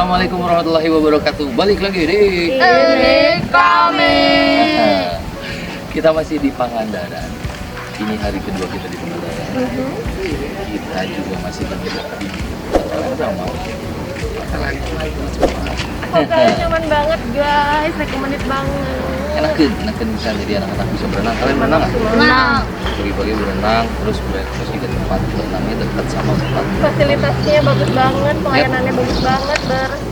Assalamualaikum warahmatullahi wabarakatuh. Balik lagi di Ini kami. Kita masih di Pangandaran. Ini hari kedua kita di Pangandaran. Kita juga masih bergerak di sama Pokoknya nyaman banget guys, recommended banget. enakan bisa jadi anak-anak bisa berenang. Kalian berenang nggak? Berenang. Pagi-pagi berenang, terus breakfast juga tempat berenangnya dekat sama tempat. Fasilitasnya bagus banget, pelayanannya bagus banget,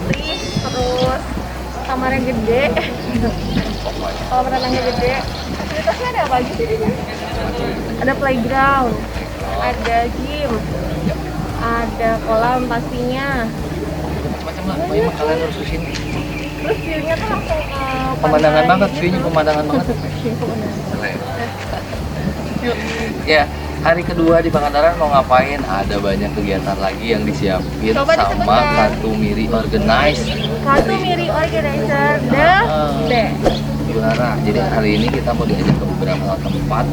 bersih, terus kamarnya gede. Kolam renangnya gede. Fasilitasnya ada apa aja sih di sini? Ada playground, ada gym, ada kolam pastinya. Macam-macam lah. Pokoknya kalian harus kesini. Terus view-nya tuh langsung ke Pemandangan pantai. banget, view-nya pemandangan banget. Keren. Ya, hari kedua di Pangandaran mau ngapain? Ada banyak kegiatan lagi yang disiapin Coba sama disebutkan. Kartu Miri Organize. Kartu Miri Organizer The Best. Juara. Jadi hari ini kita mau diajak ke beberapa tempat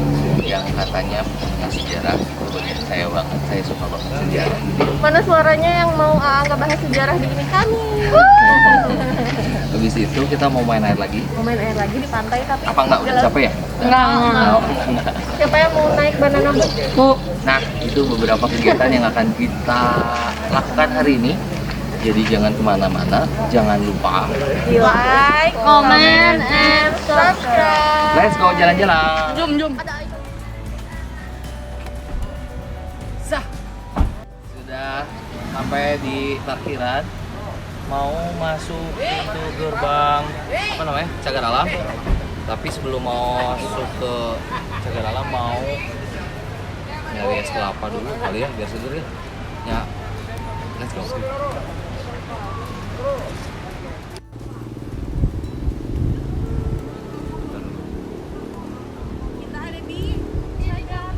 yang katanya punya sejarah. Saya banget, saya suka banget sejarah. Mana suaranya yang mau nggak bahas sejarah di ini kami? Habis itu kita mau main air lagi. Mau main air lagi di pantai tapi Apa enggak? Udah capek ya? Enggak. Enggak. Siapa yang mau naik banana boat? Nah, itu beberapa kegiatan yang akan kita lakukan hari ini. Jadi jangan kemana-mana, jangan lupa. Di like, comment, and subscribe. Let's go jalan-jalan. Jom. Sudah sampai di parkiran. Mau masuk itu gerbang apa namanya? Cagar Alam. Tapi sebelum mau masuk ke Cagar Alam mau nyari es kelapa dulu kali ya, biar seger ya. Ya, let's go. Kita ada di Cagar.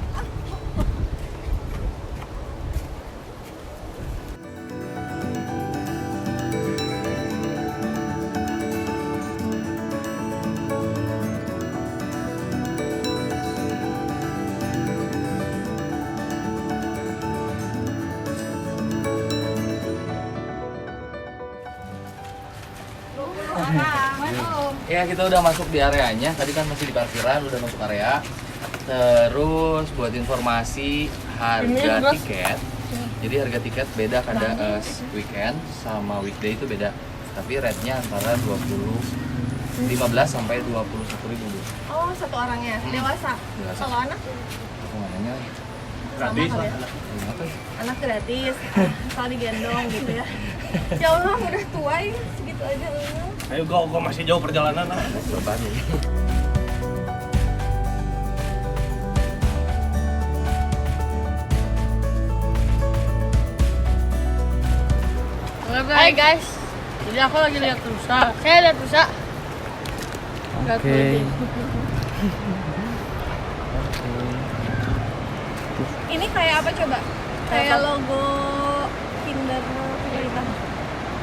Ya, kita udah masuk di areanya. Tadi kan masih di parkiran, udah masuk area. Terus buat informasi harga tiket. Jadi harga tiket beda kada weekend sama weekday itu beda. Tapi rate-nya antara 15 sampai 21 ribu. Oh, satu orangnya dewasa. Dewasa. Kalau anak Aku mananya gratis. apa ya? Anak gratis, asal digendong gitu ya. Ya Allah, udah tua ya, segitu aja. Ayo gua masih jauh perjalanan. Beban ya. Hai guys, jadi aku lagi lihat rusa. Saya lihat rusa. Oke. Ini kayak apa coba? Kayak logo Kinder pemerintah.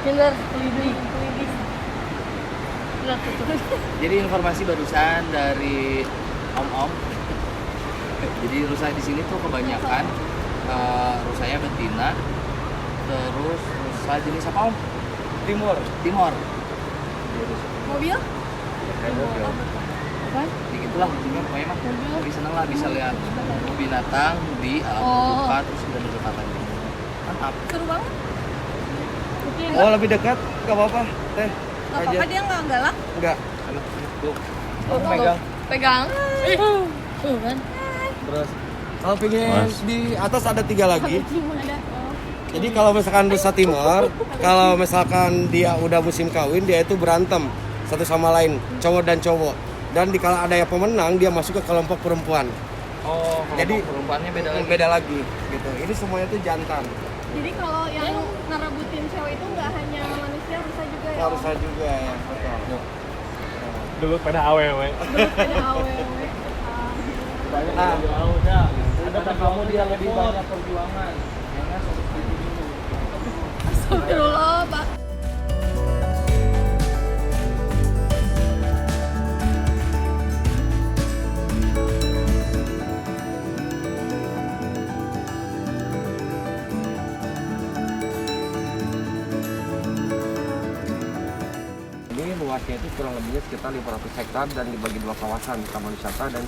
Kinder Lidl. Jadi informasi barusan dari Om. Jadi rusa di sini tuh kebanyakan rusanya betina. Terus rusa jenis apa Om? Timur. Timor. Mobil? Apa? Begitulah intinya pokoknya mah. Lebih seneng lah bisa lihat binatang di alam terbuka terus udah berdekatan. Mantap. Seru banget. Oh, lebih dekat, nggak apa-apa. Teh. Gak apa-apa, dia nggak galak. Enggak. Tuh. Oh, Pegang. Pegang. Tuh kan. Terus kalau pengen di atas ada 3 lagi. Ada. Jadi kalau misalkan rusa timur, kalau misalkan dia udah musim kawin, dia itu berantem satu sama lain, cowok dan cowok. Dan dikala ada yang pemenang, dia masuk ke kelompok perempuan. Oh, Jadi perempuannya beda lagi. Beda lagi gitu. Ini semuanya tuh jantan. Jadi kalau yang ngerabutin cewek itu nggak hanya manusia, rusa juga ya? Rusa juga ya. Betul. Dulu pada awewe. Ada awet. Nah, Ada kamu dia lebih banyak perjuangan. Astagfirullah, Pak. luasnya itu kurang lebihnya sekitar 500 hektar dan dibagi dua kawasan, taman wisata dan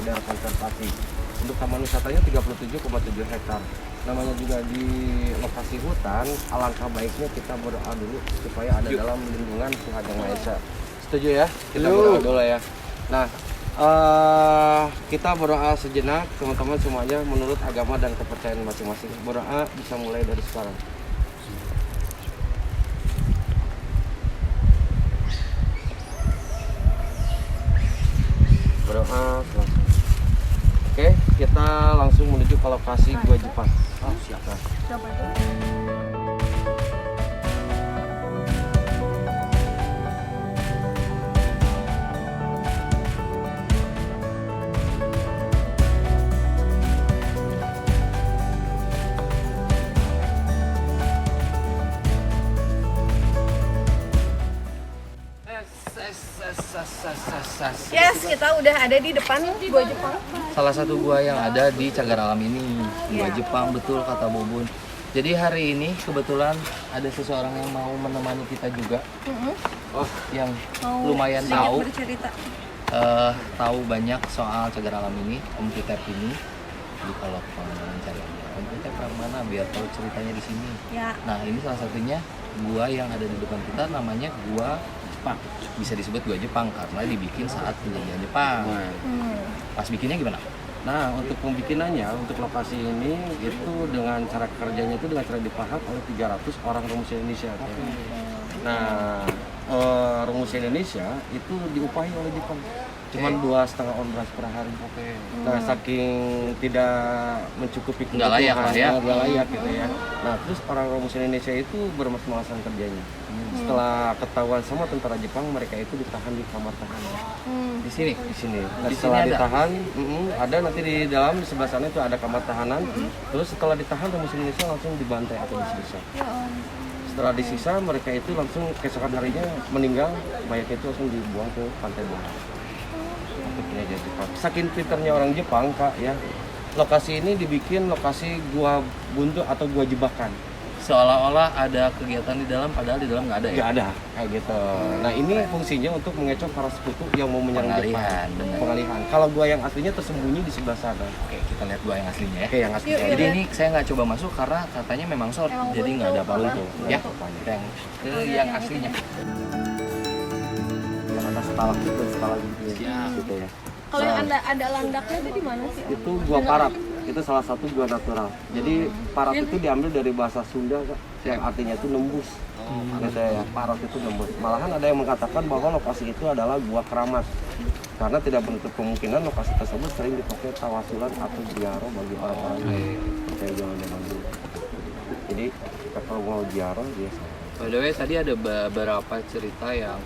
daerah konservasi. Untuk taman wisatanya 37,7 hektar. Namanya juga di lokasi hutan, alangkah baiknya kita berdoa dulu supaya ada dalam lindungan Tuhan Yang Maha Esa. Setuju ya? Kita berdoa dulu ya. Nah, kita berdoa sejenak teman-teman semuanya menurut agama dan kepercayaan masing-masing. Berdoa bisa mulai dari sekarang. Berdoa langsung. Oke, kita langsung menuju ke lokasi Gua Jepang. Oh, siap. Siapa itu? Yes, kita udah ada di depan Gua Jepang. Salah satu gua yang ada di Cagar Alam ini, Gua Jepang, betul kata Bubun. Jadi hari ini kebetulan ada seseorang yang mau menemani kita juga. Oh, yang lumayan tahu, bercerita. tahu banyak soal Cagar Alam ini, Om Pitep ini. Jadi kalau pengen cari Om Pitep yang mana biar tahu ceritanya di sini. Ya. Nah ini salah satunya gua yang ada di depan kita, namanya Gua Jepang. Bisa disebut Gua Jepang karena dibikin saat penjajahan Jepang. Pas bikinnya gimana? Nah, untuk pembikinannya, untuk lokasi ini itu dengan cara kerjanya itu dengan cara dipaham oleh 300 orang rumus Indonesia. Nah, rumus Indonesia itu diupahi oleh Jepang. Cuman 2,5 on beras per hari. Nah, saking tidak mencukupi Nggak layak lah ya. nggak layak gitu ya. Nah, terus orang rumus Indonesia itu bermas-malasan kerjanya. Setelah ketahuan sama tentara Jepang, mereka itu ditahan di kamar tahanan. Di sini? Di sini. Nah, Di setelah sini ada? ditahan, ada nanti di dalam di sebelah sana itu ada kamar tahanan. Terus setelah ditahan, rumus Indonesia langsung dibantai atau disiksa. Setelah disiksa, mereka itu langsung keesokan harinya meninggal, mayatnya itu langsung dibuang ke pantai Bohang. Saking pinternya orang Jepang, Kak, ya. Lokasi ini dibikin lokasi gua buntu atau gua jebakan. Seolah-olah ada kegiatan di dalam, padahal di dalam nggak ada ya? Nggak ada, kayak gitu. Nah, ini fungsinya untuk mengecoh para sekutu yang mau menyerang Pengalihan, Jepang. benar. Pengalihan. Kalau gua yang aslinya tersembunyi di sebelah sana. Oke, kita lihat gua yang aslinya ya. Oke, yang asli. Jadi ini saya nggak coba masuk karena katanya memang short, jadi nggak ada apa-apa. Ya, kita yang ke yang aslinya. Yang ada setalak itu, setalak gitu. Siap. Gitu ya. Kalau yang ada landaknya itu di mana sih? Itu gua parat. Itu salah satu gua natural. Jadi parat itu diambil dari bahasa Sunda, Kak, yang artinya itu nembus. Gitu ya, parat itu nembus. Malahan ada yang mengatakan bahwa lokasi itu adalah gua keramat. Karena tidak menutup kemungkinan lokasi tersebut sering dipakai tawasulan atau ziarah bagi orang-orang yang kayak zaman-zaman dulu. Jadi kalau mau ziarah biasa. By the way, tadi ada beberapa cerita yang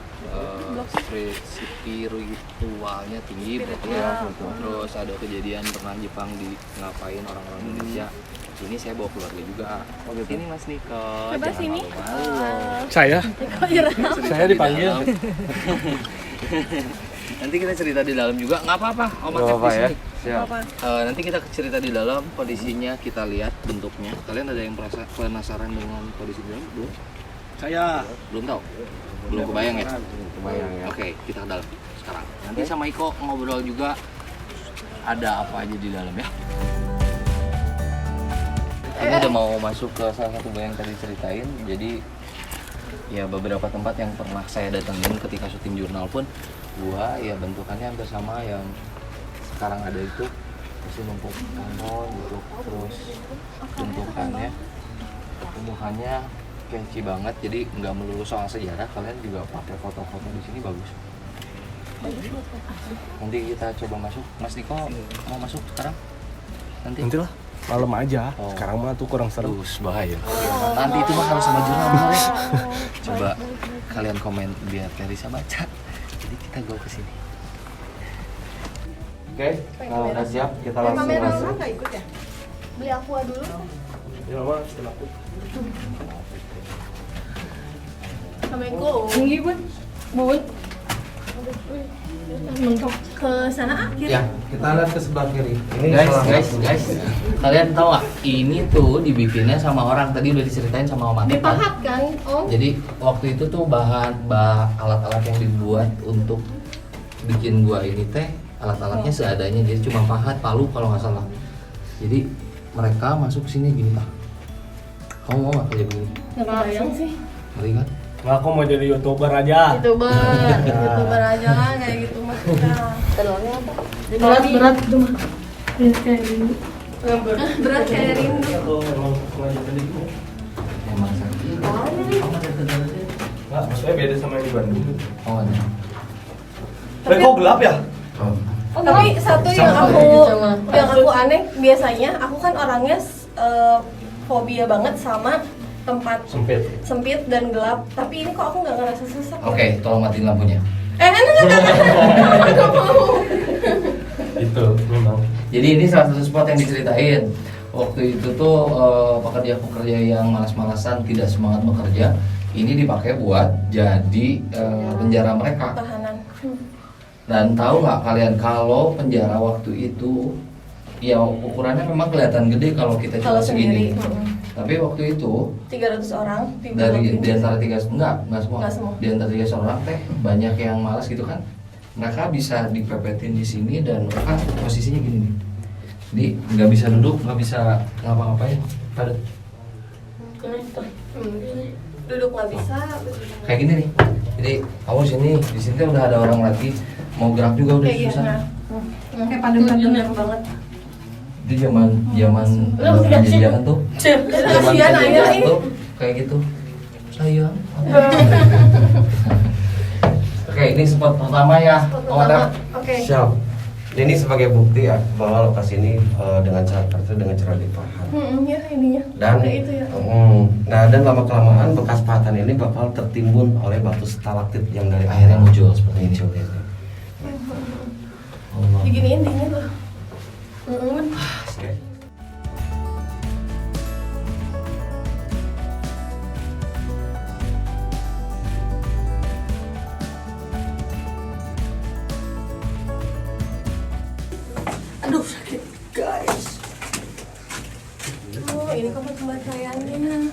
spiritualnya tinggi, berarti ya. Terus ada kejadian pernah Jepang di ngapain orang-orang Indonesia. Ini saya bawa keluarga juga. Sini Mas Niko. Coba jangan sini. malu-malu. Saya? Cerita Saya di dipanggil. dalam. Nanti kita cerita di dalam juga, nggak apa-apa. Om Nggak apa-apa ya. sini. Siap. Nanti kita cerita di dalam, kondisinya kita lihat bentuknya. Kalian ada yang penasaran dengan kondisi di dalam? Belum? Saya Belum tahu? Belum kebayang ya? kebayang ya. Oke, kita ke dalam sekarang. Nanti sama Iko ngobrol juga ada apa aja di dalam ya. Ini udah mau masuk ke salah satu gua yang tadi ceritain. Jadi ya beberapa tempat yang pernah saya datengin ketika syuting jurnal pun gua ya bentukannya hampir sama yang sekarang ada itu. Masih numpuk pohon gitu. Terus bentukannya tumbuhannya kece banget, jadi nggak melulu soal sejarah, kalian juga pakai foto-foto di sini bagus. Nanti kita coba masuk. Mas Niko mau masuk sekarang? Nanti lah, malam aja. Oh. Sekarang mah tuh kurang seru. Terus bahaya. Nanti itu mah harus sama jurnal bener ya. Coba kalian komen biar Teresa baca. Jadi kita go ke sini. Oke, kalau udah siap kita langsung masuk. nggak ikut ya? Beli aqua dulu. Ya mama, setelah aku. Assalamualaikum. Tinggi bun. Bun. Mentok ke sana akhir. Ya, kita lihat ke sebelah kiri. Ini Guys, salah guys, satu. guys. Kalian tahu nggak? Ini tuh dibikinnya sama orang, tadi udah diceritain sama Om Atik. Dipahat kan, Om? Jadi waktu itu tuh alat-alat yang dibuat untuk bikin gua ini teh, alat-alatnya seadanya, jadi cuma pahat, palu kalau nggak salah. Jadi mereka masuk sini gini pak. Kamu mau nggak kerja begini? Nggak kebayang sih. Ngeri kan? Nggak, aku mau jadi youtuber aja. YouTuber aja lah kayak gitu mah. Telurnya apa? Berat itu mah. Berat kayak rindu. Aku memang sengaja tadi. Emang sakit. Nggak, maksudnya beda sama yang di Bandung. Oh ada. Kok gelap ya? Oh. Oh, tapi satu yang aku aneh, biasanya aku kan orangnya fobia banget sama tempat sempit dan gelap. Tapi ini kok aku nggak ngerasa sesak. Oke, tolong matiin lampunya. Nggak mau. Itu memang. Jadi ini salah satu spot yang diceritain. Waktu itu tuh pekerja-pekerja yang malas-malasan, tidak semangat bekerja, ini dipakai buat jadi penjara mereka. Tahanan. Dan tahu nggak kalian kalau penjara waktu itu ya ukurannya memang kelihatan gede kalau kita Kalau cuma segini. sendiri. Tapi waktu itu 300 orang dari di antara tiga enggak semua. Nggak semua. Di antara 3 orang teh banyak yang malas gitu kan. Mereka bisa dipepetin di sini dan mereka posisinya gini nih. Jadi nggak bisa duduk, nggak bisa ngapa-ngapain. Padat. Duduk nggak bisa. Kayak gini nih. Jadi kamu di sini udah ada orang lagi mau gerak juga udah Kayak susah. kayak padat banget. Itu zaman penjajahan tuh. Zaman Kasihan aja penjajahan ini. tuh kayak gitu. Sayang. Oke, ini spot pertama ya. Om Adam. Oke. Siap. Ini sebagai bukti ya bahwa lokasi ini dengan cara dipahat. Ya ininya. Dan Kayak itu ya. nah dan lama kelamaan bekas pahatan ini bakal tertimbun oleh batu stalaktit yang dari Akhirnya muncul seperti ini. Muncul ini. Allah. Diginiin dingin loh. Aduh sakit guys. Oh ini kamar pemakaiannya.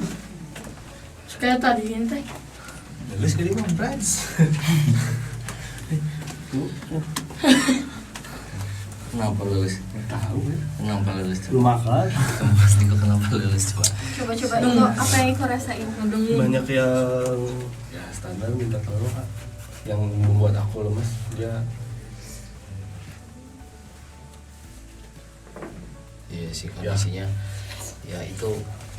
Kayak tadi teh. Lulus kali mah, friends. Kenapa lulus? Tahu ya. Kenapa lulus? Belum makan. Pasti kok kenapa lulus coba. Coba-coba itu apa yang Iko rasain? Banyak yang ya standar minta tolong Kak. Yang membuat aku lemas dia. Iya sih kondisinya. Ya itu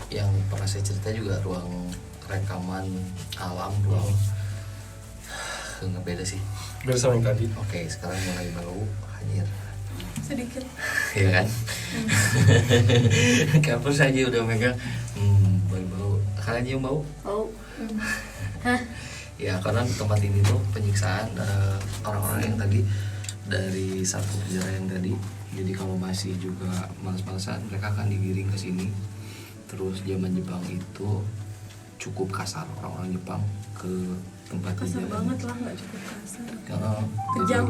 yang pernah saya cerita juga ruang rekaman alam, ruang nggak beda sih. Beda sama yang tadi. Oke, sekarang mulai bau anjir. Sedikit. Iya kan? Kapur saja udah megang bau. Kalian nyium bau? Oh. Ya karena tempat ini tuh penyiksaan orang-orang yang tadi dari satu penjara yang tadi. Jadi kalau masih juga malas-malasan mereka akan digiring ke sini. Terus zaman Jepang itu cukup kasar orang-orang Jepang ke tempat Kasar kejadian. banget lah, nggak cukup kasar. Kejam.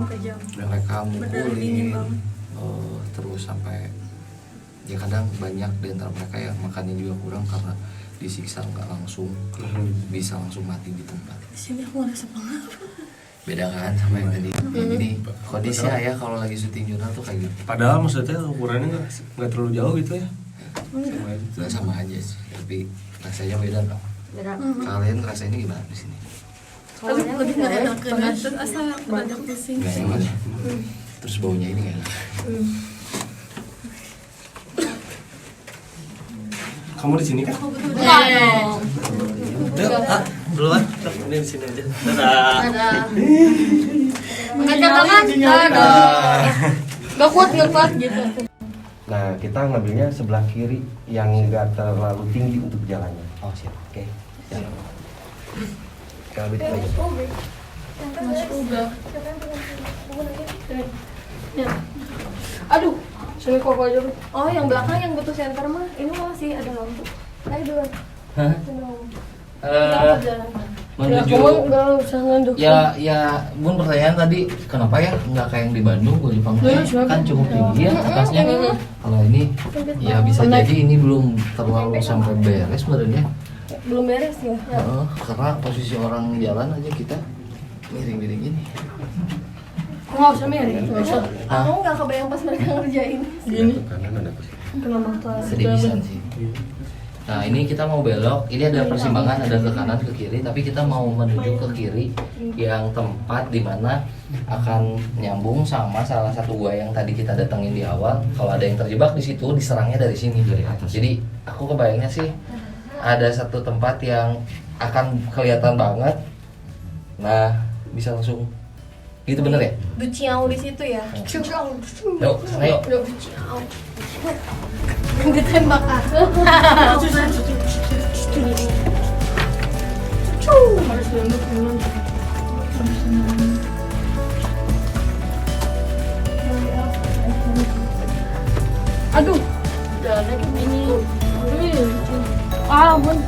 Mereka Bener, dingin mukulin, banget. terus sampai ya kadang banyak di antara mereka yang makannya juga kurang karena disiksa nggak langsung, bisa langsung mati di tempat. Di sini aku ngerasa banget. Beda kan sama yang tadi. Jadi kondisi ya kalau lagi syuting jurnal tuh kayak gitu. Padahal maksudnya ukurannya nggak terlalu jauh gitu ya. Nggak sama aja sih, tapi rasanya beda kok. Kalian ngerasainnya gimana di sini? Lebih nggak enak kan? Terus asal badan pusing. Nggak enak ya? Terus baunya ini nggak enak. Kamu di sini kan? Duluan. Ini di sini aja. Dadah. Ngajak teman? Dadah. Gak kuat gitu. Nah, kita ngambilnya sebelah kiri yang nggak terlalu tinggi untuk jalannya. Oh siap, oke. Jalan. Kalau lebih tinggi. Masuk uga. Ya. Aduh, sini kok aja. Oh, yang belakang yang butuh center mah ini masih ada lampu. Ayo duluan. Hah? Kita jalan. menuju nggak usah nunduk. ya Bun pertanyaan tadi kenapa ya nggak kayak yang di Bandung gue Jepang kan cukup tinggi ya atasnya. Kalau ini ya bisa jadi ini belum terlalu sampai beres sebenarnya. Belum beres ya? Karena posisi orang jalan aja kita miring-miring gini. Nggak usah miring. Aku nggak kebayang pas mereka ngerjain gini. Kena mata. Sedih bisa sih. Nah ini kita mau belok, ini ada persimpangan, ada ke kanan, ke kiri, tapi kita mau menuju ke kiri yang tempat dimana akan nyambung sama salah satu gua yang tadi kita datengin di awal. Kalau ada yang terjebak di situ, diserangnya dari sini dari atas. Jadi aku kebayangnya sih ada satu tempat yang akan kelihatan banget. Nah bisa langsung gitu bener ya? Duciau di situ ya? Yuk, sana yuk. Duciau. Ditembak ah. Harus nunduk dulu. Aduh, jalannya kayak gini. Ampun.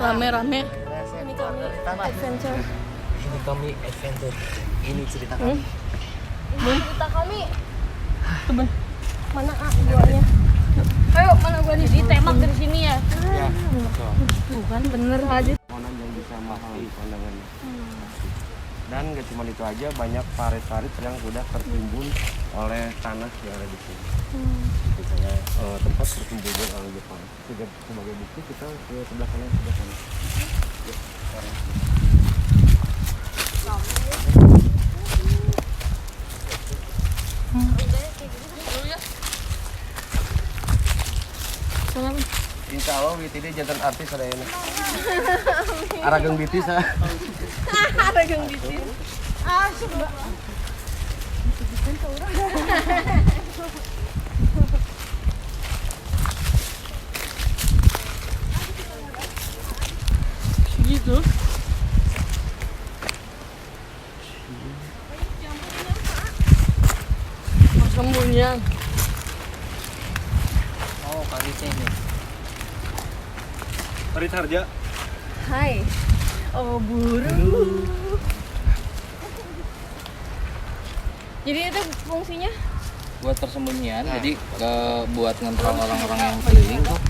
Rame-rame. Ini kami adventure. Ini kami adventure. Ini cerita kami. Cerita kami. Mana guanya? Ayo, mana guanya? Ditembak dari sini ya. Ya, Tuh kan bener aja. Pohon yang bisa mahali pandangannya. Dan nggak cuma itu aja, banyak parit-parit yang udah tertimbun oleh tanah yang ada di sini. Misalnya tempat tertimbunnya orang Jepang. Sebagai bukti kita ke sebelah kanan, sebelah kanan. Yuk, sekarang. Insya Allah wit ini jantan artis ada ini. Aragang bitis ah. Aragang bitis. Ah, coba. Gitu. Persembunyian. Oh, Parisnya ini. Parit Harja. Hai. Oh, buru. Jadi itu fungsinya? Buat persembunyian, jadi buat ngontrol orang-orang yang keliling tuh,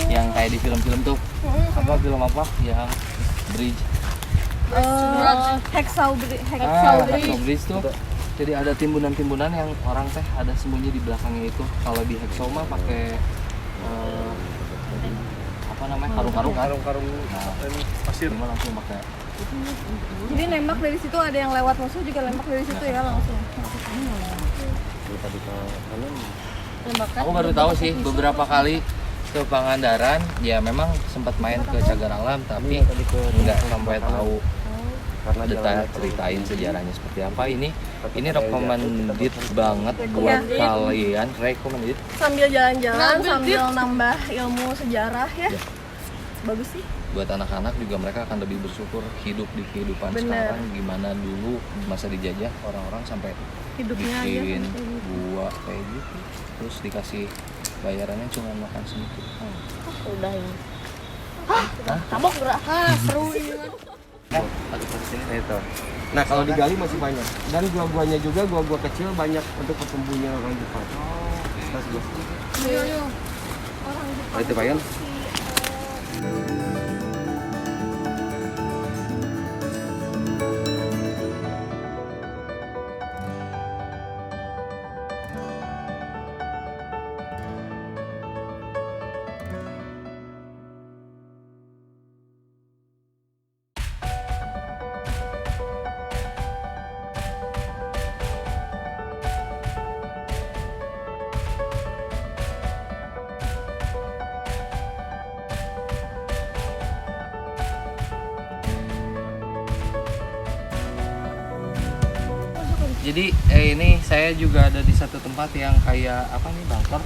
yang kayak di film-film tuh. Apa film apa? Yang bridge. Hacksaw Bridge. Hacksaw Bridge tuh. Jadi ada timbunan-timbunan yang orang teh ada sembunyi di belakangnya itu. Kalau di Hacksaw mah pakai apa namanya? Karung-karung kan? Karung-karung pasir. Cuma langsung pakai. Jadi nembak dari situ, ada yang lewat musuh juga nembak dari situ ya langsung. Tadi ke kanan. Tembakan. Aku baru tahu sih beberapa kali ke Pangandaran, ya memang sempat main ke Cagar Alam, tapi nggak sampai tahu Karena detail ceritain sejarahnya seperti apa. Ini recommended banget buat kalian, recommended. Sambil jalan-jalan, sambil nambah ilmu sejarah ya. Bagus sih. Buat anak-anak juga mereka akan lebih bersyukur hidup di kehidupan Bener. sekarang, gimana dulu masa dijajah orang-orang sampai Hidupnya aja bikin kayak gitu. gua kayak gitu, terus dikasih bayarannya cuma makan sedikit. Udah ini. Hah? Tabok gerak. Seru ini. Itu. Nah kalau digali masih banyak. Dan gua-guanya juga gua-gua kecil banyak untuk persembunyian orang Jepang. Yo. Itu Payan. Jadi ini saya juga ada di satu tempat yang kayak apa nih, bunker.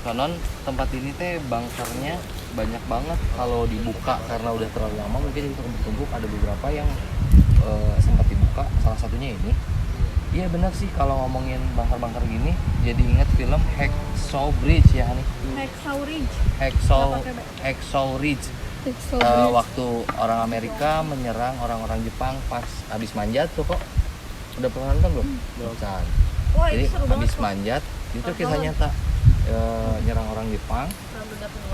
Konon tempat ini teh bunkernya banyak banget, kalau dibuka karena udah terlalu lama mungkin itu bertumpuk, ada beberapa yang sempat dibuka, salah satunya ini. Iya benar sih, kalau ngomongin bunker-bunker gini jadi ingat film Hacksaw Ridge ya nih. Hacksaw Ridge. Waktu orang Amerika menyerang orang-orang Jepang pas habis manjat tuh kok. Udah pernah nonton belum? Belum. Jadi habis manjat itu kisah nyata, nyerang orang Jepang.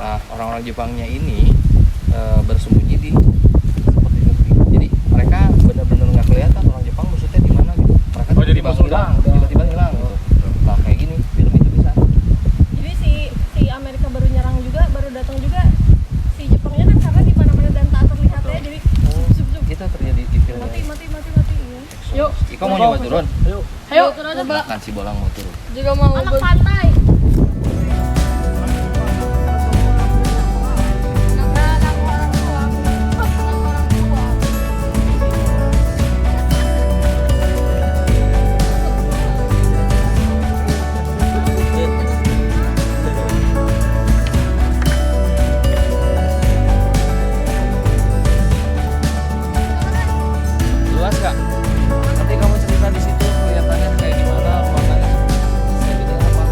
Nah, orang-orang Jepangnya ini bersembunyi di seperti negeri. Jadi mereka benar-benar nggak kelihatan orang Jepang musuhnya di mana gitu. Mereka jadi musuh tiba-tiba hilang gitu. Nah kayak gini film itu bisa. Jadi si Amerika baru nyerang juga, baru datang juga si Jepangnya kan karena di mana-mana dan tak terlihat ya, jadi Itu terjadi di film. mati ya. Yuk, Iko mau nyoba turun? ayo coba. Makan si Bolang mau turun. Juga mau anak pantai. Luas nggak? Nanti kamu cerita di situ kelihatannya kayak gimana, ruangannya segede apa?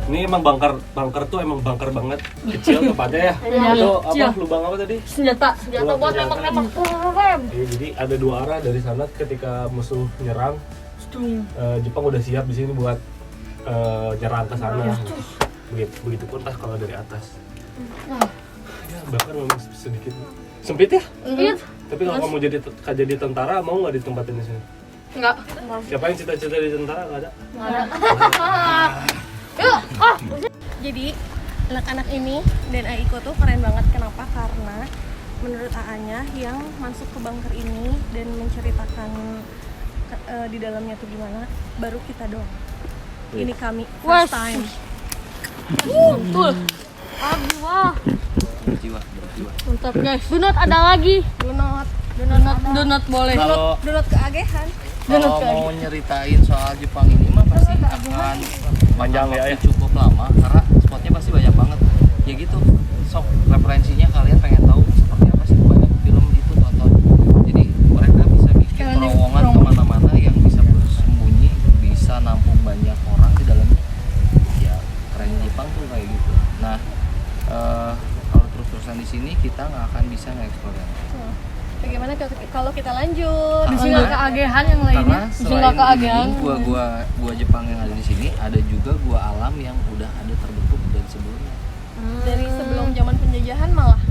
Ini emang bunker tuh emang bunker banget, kecil tempatnya ya. Itu apa, lubang apa tadi? Senjata buat nembak-nembak rem. Iya, jadi ada dua arah dari sana ketika musuh nyerang. Jepang udah siap di sini buat nyerang ke sana. Begitu pun kalau dari atas. Ya, bahkan memang sedikit sempit ya. Tapi kalau kamu jadi tentara, mau nggak ditempatin di sini? Enggak. Siapa yang cita-cita di tentara? Nggak ada. Yuk, jadi anak-anak ini dan Aiko tuh keren banget. Kenapa? Karena menurut AA-nya yang masuk ke bunker ini dan menceritakan di dalamnya tuh gimana, baru kita doang. Ini kami first time. Betul. Wah, Berjiwa. mantap guys. Donat ada lagi. Donat boleh. Kalau Donat keagehan. Kalau mau nyeritain soal Jepang ini mah pasti akan panjang ya, cukup lama karena spotnya pasti banyak banget. Ya gitu, sok referensinya kalian pengen tahu seperti apa sih banyak film itu tonton. Jadi mereka bisa bikin terowongan kemana-mana yang bisa bersembunyi, bisa nampung banyak orang di dalamnya. Ya keren Jepang tuh kayak gitu. Nah kalau terus-terusan di sini kita nggak akan bisa nge-explore yang Bagaimana kalau kita lanjut? Karena- Bisa nggak keagehan yang lainnya? Karena Bisa selain nggak keagehan? ini gua Jepang yang ada di sini, ada juga gua alam yang udah ada terbentuk dari sebelumnya. Dari sebelum zaman penjajahan malah.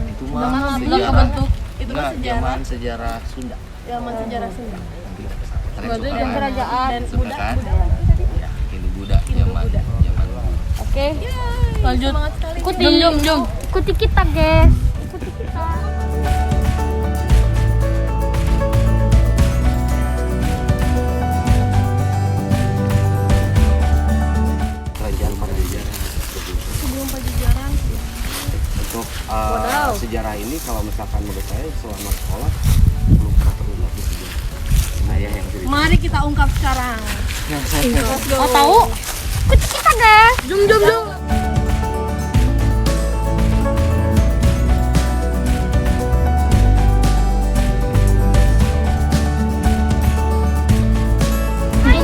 Itu mah Belum sejarah. kebentuk. Itu mah Enggak, sejarah. zaman sejarah Sunda. Zaman sejarah Sunda. Nanti kita kesana. Berarti Suka dan kan? kerajaan dan Suka Buddha. kan? Ya, Hindu Buddha zaman. Oke. Lanjut. Ikuti. Jom. Ikuti kita guys, ikuti kita. Kerajaan Pajajaran. Sebelum Pajajaran. Untuk sejarah ini kalau misalkan menurut saya selama sekolah belum pernah terungkap di sejarah. Ayah yang cerita. Mari kita ungkap sekarang. Let's go. Oh tahu? Ikuti kita guys. Jom.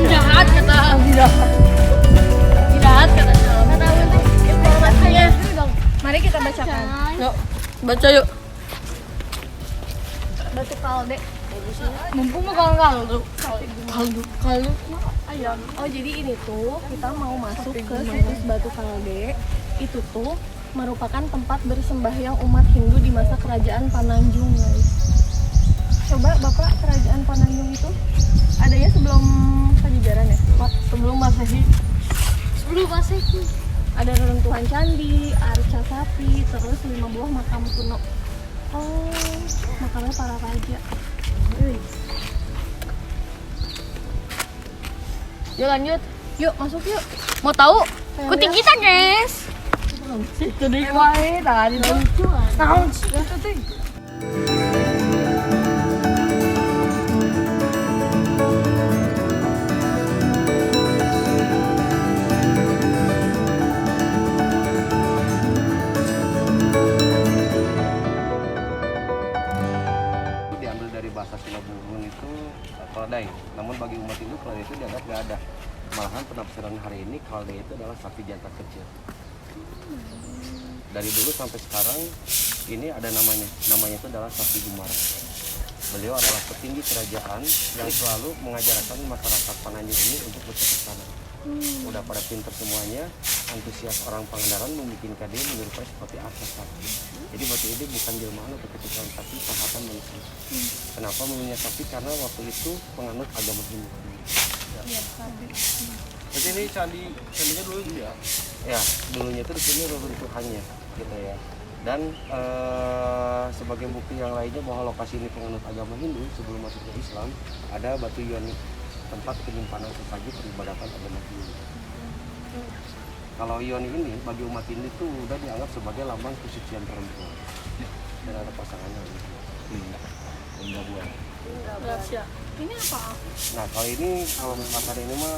Jahat kata Jahat kata informasinya. Mari kita bacakan. Yuk, baca yuk. Batu kalde. Mumpung mau kaldu. Ayam. Oh jadi ini tuh kita mau masuk ke situs Batu Kalde. Itu tuh merupakan tempat bersembahyang umat Hindu di masa kerajaan Pananjung guys. Coba Bapak, kerajaan Pananjung itu adanya sebelum Pajajaran ya? Sebelum Masehi. Ada reruntuhan candi, arca sapi, terus 5 buah makam kuno. Oh, makamnya para raja. Yuk lanjut. Yuk masuk yuk. Mau tahu? Pengen Ikuti lihat? kita guys. Situ di kuai tadi tuh. Tahu itu tuh. Diambil dari bahasa Sunda Buhun itu keledai. Namun bagi umat Hindu keledai itu dianggap nggak ada. Malahan penafsiran hari ini keledai itu adalah sapi jantan kecil. Dari dulu sampai sekarang ini ada namanya itu adalah sapi Gumara. Beliau adalah petinggi kerajaan yang selalu mengajarkan masyarakat Pananjung ini untuk bercocok udah pada pinter semuanya, antusias orang Pangandaran membuat dia menyerupai seperti asas sapi. Jadi batu ini bukan jelmaan atau keturunan sapi, pahatan manusia. Kenapa memilih sapi? Karena waktu itu penganut agama Hindu. Jadi ini candinya dulu ya? Ya, dulunya itu di sini runtuhannya, gitu ya. Dan sebagai bukti yang lainnya bahwa lokasi ini penganut agama Hindu sebelum masuk ke Islam, ada batu Yoni, tempat penyimpanan sesaji peribadatan agama Hindu. Kalau Yoni ini bagi umat Hindu itu udah dianggap sebagai lambang kesucian perempuan. Dan ada pasangannya gitu. Linda buah. Ini apa? Nah kalau misalkan ini mah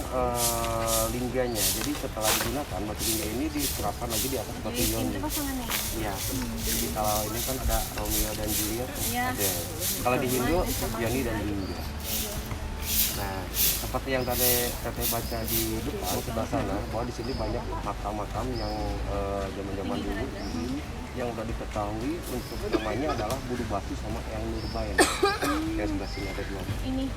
lingganya. Jadi setelah digunakan batu lingga ini diserapkan lagi di atas batu Yoni. Pasangannya. Iya. Jadi kalau ini kan ada Romeo dan Juliet. Iya. Ada. Kalau di Hindu Yoni dan Lingga. Nah, seperti yang tadi teteh baca di depan sebelah sana, bahwa di sini banyak makam-makam yang zaman-zaman dulu yang udah diketahui untuk namanya adalah Budu Batu sama Eyang Nurbaen. Yang sebelah sini ada dua. Ini.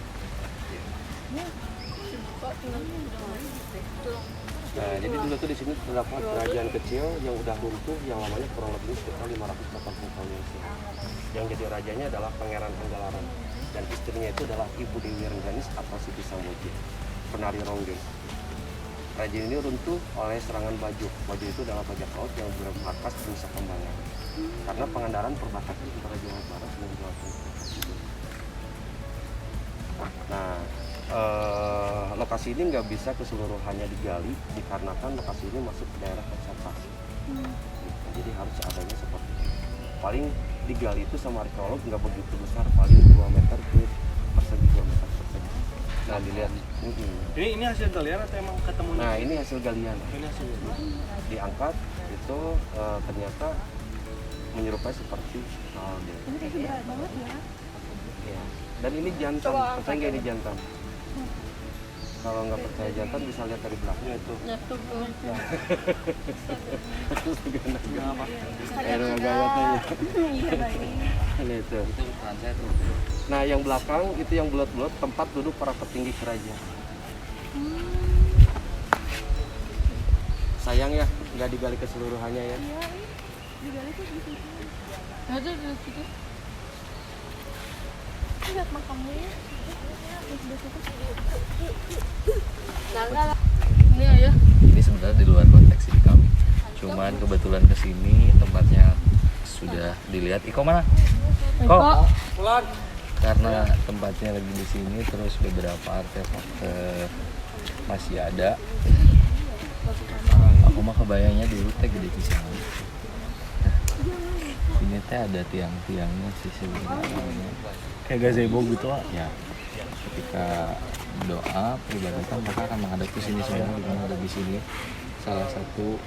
Nah, jadi dulu tuh di sini terdapat kerajaan kecil yang udah runtuh yang lamanya kurang lebih sekitar 580 tahun yang silam. Yang jadi rajanya adalah Pangeran Anggalaran dan istrinya itu adalah Ibu Dewi Rengganis atau Siti Samboja, penari ronggeng. Kerajaan ini runtuh oleh serangan Bajuk. Bajuk itu adalah bajak laut yang bermarkas di Nusa Kambangan. Karena Pangandaran perbatasan antara Jawa Barat dan Jawa Tengah. Nah, lokasi ini nggak bisa keseluruhannya digali dikarenakan lokasi ini masuk ke daerah konservasi. Jadi harus adanya seperti itu. Paling digali itu sama arkeolog nggak begitu besar, paling 2 meter persegi 2 meter persegi. Nah dilihat. Ini hasil galian atau emang ketemu? Nah ini hasil galian. Ini hasil Diangkat itu ternyata menyerupai seperti kalde. Ini kayak berat banget ya. Ya. Dan ini jantan. Percaya nggak ini jantan? Kalau nggak percaya jantan bisa lihat dari belakang itu. Air gaya tanya. Itu. Nah yang belakang itu yang bulat-bulat tempat duduk para petinggi kerajaan. Sayang ya nggak digali keseluruhannya ya. Digali tuh gitu. Ada di situ. Lihat makamnya ya. Ini ya. Ini sebenarnya di luar konteks ini kami. Cuman kebetulan kesini tempatnya sudah dilihat. Iko mana? Kok? Karena tempatnya lagi di sini, terus beberapa artefak masih ada. Aku mah kebayangnya dulu teh gede pisan. Nah, ini teh ada tiang-tiangnya sih sebenarnya. kayak gazebo gitu lah. Ya, ketika doa peribadatan maka akan menghadap ke sini semua, di mana ada di sini salah satu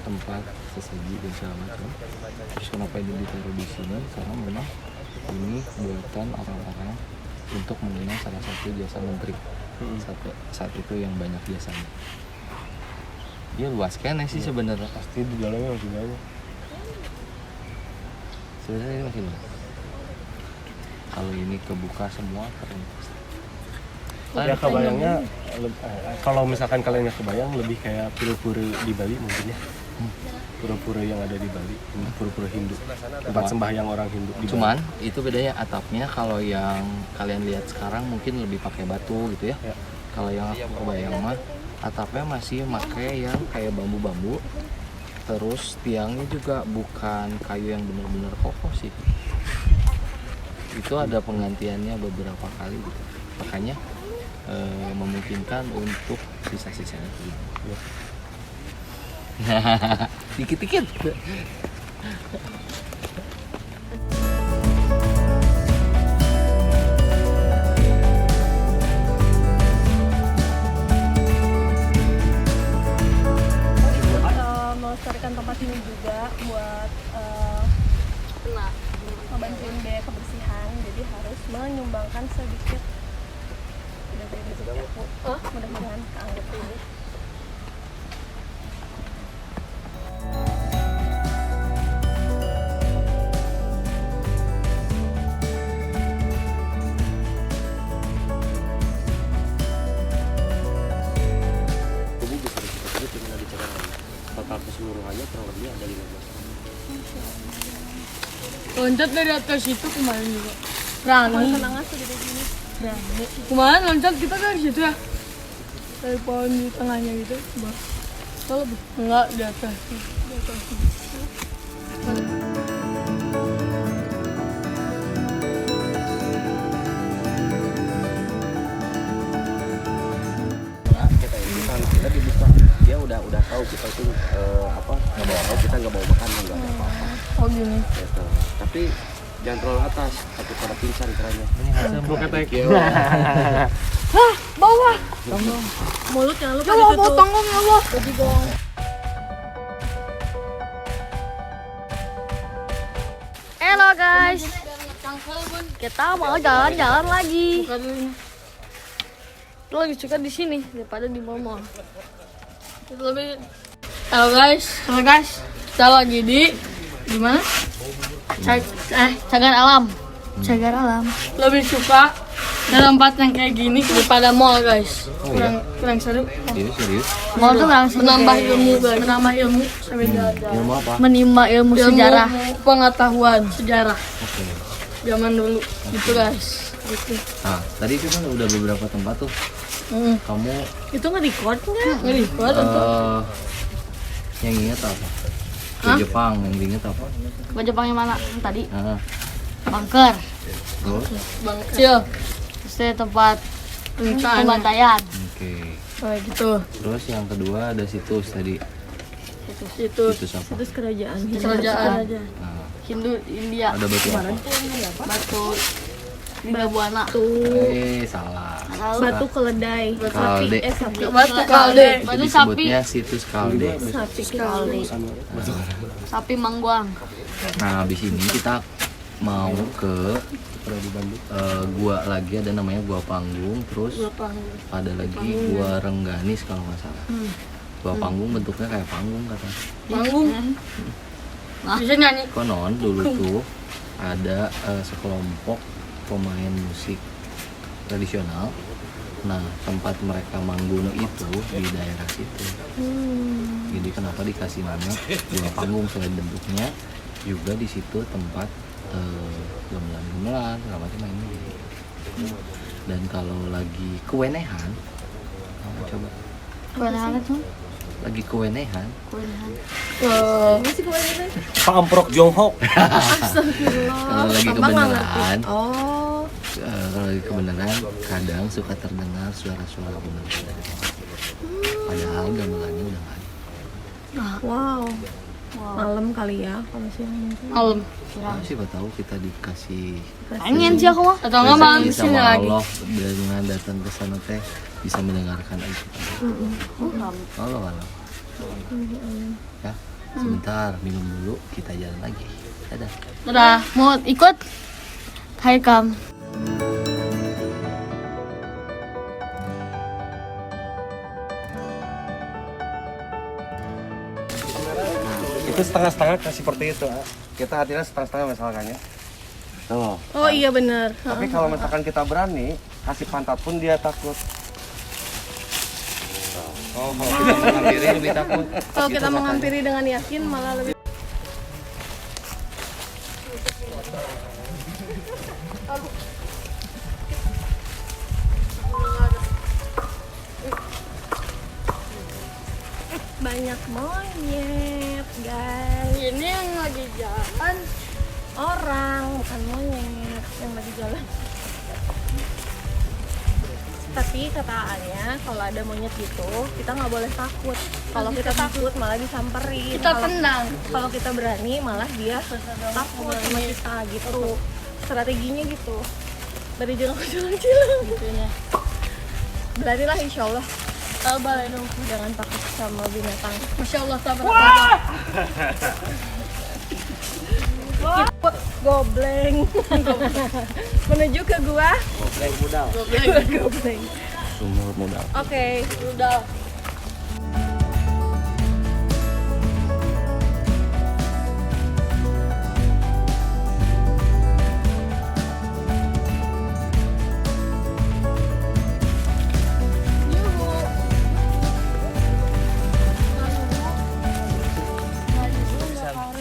tempat sesaji dan segala macam. Terus kenapa ini ditaruh di sini? Karena memang ini buatan orang-orang untuk mengenang salah satu jasa menteri saat itu yang banyak jasanya. Dia luas kan sih sebenarnya. Pasti di dalamnya masih banyak. Sebenarnya ini masih luas. Kalau ini kebuka semua keren. Ya kebayangnya kalau misalkan kalian nggak kebayang lebih kayak pura-pura di Bali mungkin ya. Pura-pura yang ada di Bali, pura-pura Hindu, tempat sembahyang orang Hindu. Cuman itu bedanya atapnya, kalau yang kalian lihat sekarang mungkin lebih pakai batu gitu ya. Kalau yang aku kebayang mah atapnya masih pakai yang kayak bambu-bambu. Terus tiangnya juga bukan kayu yang benar-benar kokoh sih. Itu ada penggantiannya beberapa kali gitu. Makanya memungkinkan untuk sisa-sisanya gitu. Dikit-dikit. Melestarikan tempat ini juga buat ngebantuin biaya kebersihan, jadi harus menyumbangkan sedikit. Mudah-mudahan keanggap ini. Tubuh bisa disebut dengan dicadangan. Total keseluruhannya kurang lebih ada 15. Loncat dari atas itu kemarin juga. Kalau Berani. kenangan sudah di sini. Berani. Kemarin loncat kita dari situ ya. Dari pohon di tengahnya gitu. Bah. Kalau enggak di atas. Di atas. Kita itu kan kita dibuka, dia udah tahu kita itu nggak bawa tahu, kita nggak bawa makanan, nggak ada apa-apa Oh gini. gitu. Tapi jangan terlalu atas, takut pada pingsan kerannya. Bawah. Mulut jangan lupa Ya Allah, ditutup. tanggung ya Allah. Halo guys, kita mau jalan-jalan lagi. Buka dulu. Lu lebih suka di sini daripada di mall. Itu lebih. Halo guys, kita lagi di mana? Cagar alam. Cagar alam. Lebih suka di tempat yang kayak gini daripada mall guys. Kurang seru. Serius? Mall tuh langsung Menambah ilmu guys. Menambah ilmu sampai jalan. Ilmu apa? menimba ilmu sejarah. Pengetahuan sejarah Oke. zaman dulu gitu guys. Gitu. Nah, tadi itu kan udah beberapa tempat tuh. Kamu Itu nge-record nggak? Ngelipet yang inget apa? Ke Jepang yang diinget apa? Ke Jepang yang mana? Yang tadi Nah, bunker. terus? Bang kecil. Terus ada tempat Pembantaian. pembantaian. Oke. Kayak gitu. Terus yang kedua ada situs tadi. Itu Situs apa? Terus kerajaan. kerajaan. Nah, Hindu India. ada batu apa? Batu Liga Buana. Salah. Batu keledai. Kalde. Sapi. Batu kalde. Itu Batu sapi. disebutnya situs Kalde. Sapi. Sapi Mangguang. Nah, habis ini kita mau ke gua lagi, ada namanya Gua Panggung, terus ada lagi Gua Rengganis kalau nggak salah. Gua Panggung bentuknya kayak panggung katanya. Panggung. Bisa nyanyi. Konon dulu tuh ada sekelompok pemain musik tradisional. Nah, tempat mereka manggung itu di daerah situ. Jadi kenapa dikasih nama Gua Panggung, selain bentuknya juga di situ tempat gamelan-gamelan segala macam main musik. Dan kalau lagi kewenehan, kamu coba Kewenehan itu? lagi kewenehan, Pak Amprok Jonghok. kalau lagi kebenaran, Oh. kalau lagi kebenaran kadang suka terdengar suara-suara beneran dari bawah. Padahal gamelannya udah nggak ada. Wow. Malam kali ya kalau siang mungkin. Malam. Nah, siapa tahu kita dikasih Pengen sih aku mah. Atau enggak malam rezeki di sini sama lagi. Allah dengan datang ke sana teh bisa mendengarkan itu. Allah. Ya, sebentar minum dulu, kita jalan lagi. Dadah. Dadah, mau ikut? Hai Kam. Itu setengah-setengah seperti itu. Kita hatinya setengah-setengah misalkan ya. Tuh. Oh iya benar. Tapi kalau misalkan kita berani, kasih pantat pun dia takut. Oh, kalau kita menghampiri lebih takut. Kalau kita menghampiri dengan yakin malah lebih. Banyak monyet, guys. Ini yang lagi jalan. Orang, bukan monyet yang lagi jalan. Tapi kata Anya, kalau ada monyet gitu, kita nggak boleh takut. Kalau kita takut malah disamperin. Kita tendang. Kalau kita berani malah dia takut sama kita gitu. Strateginya gitu. Dari jalan ke jalan Gitu ya. Beranilah insya Allah. Sabar ya dong. Jangan takut sama binatang. Masya Allah sabar. Gobleng. Menuju ke gua. Modal. Gobleng. Sumur modal. Oke. Udah.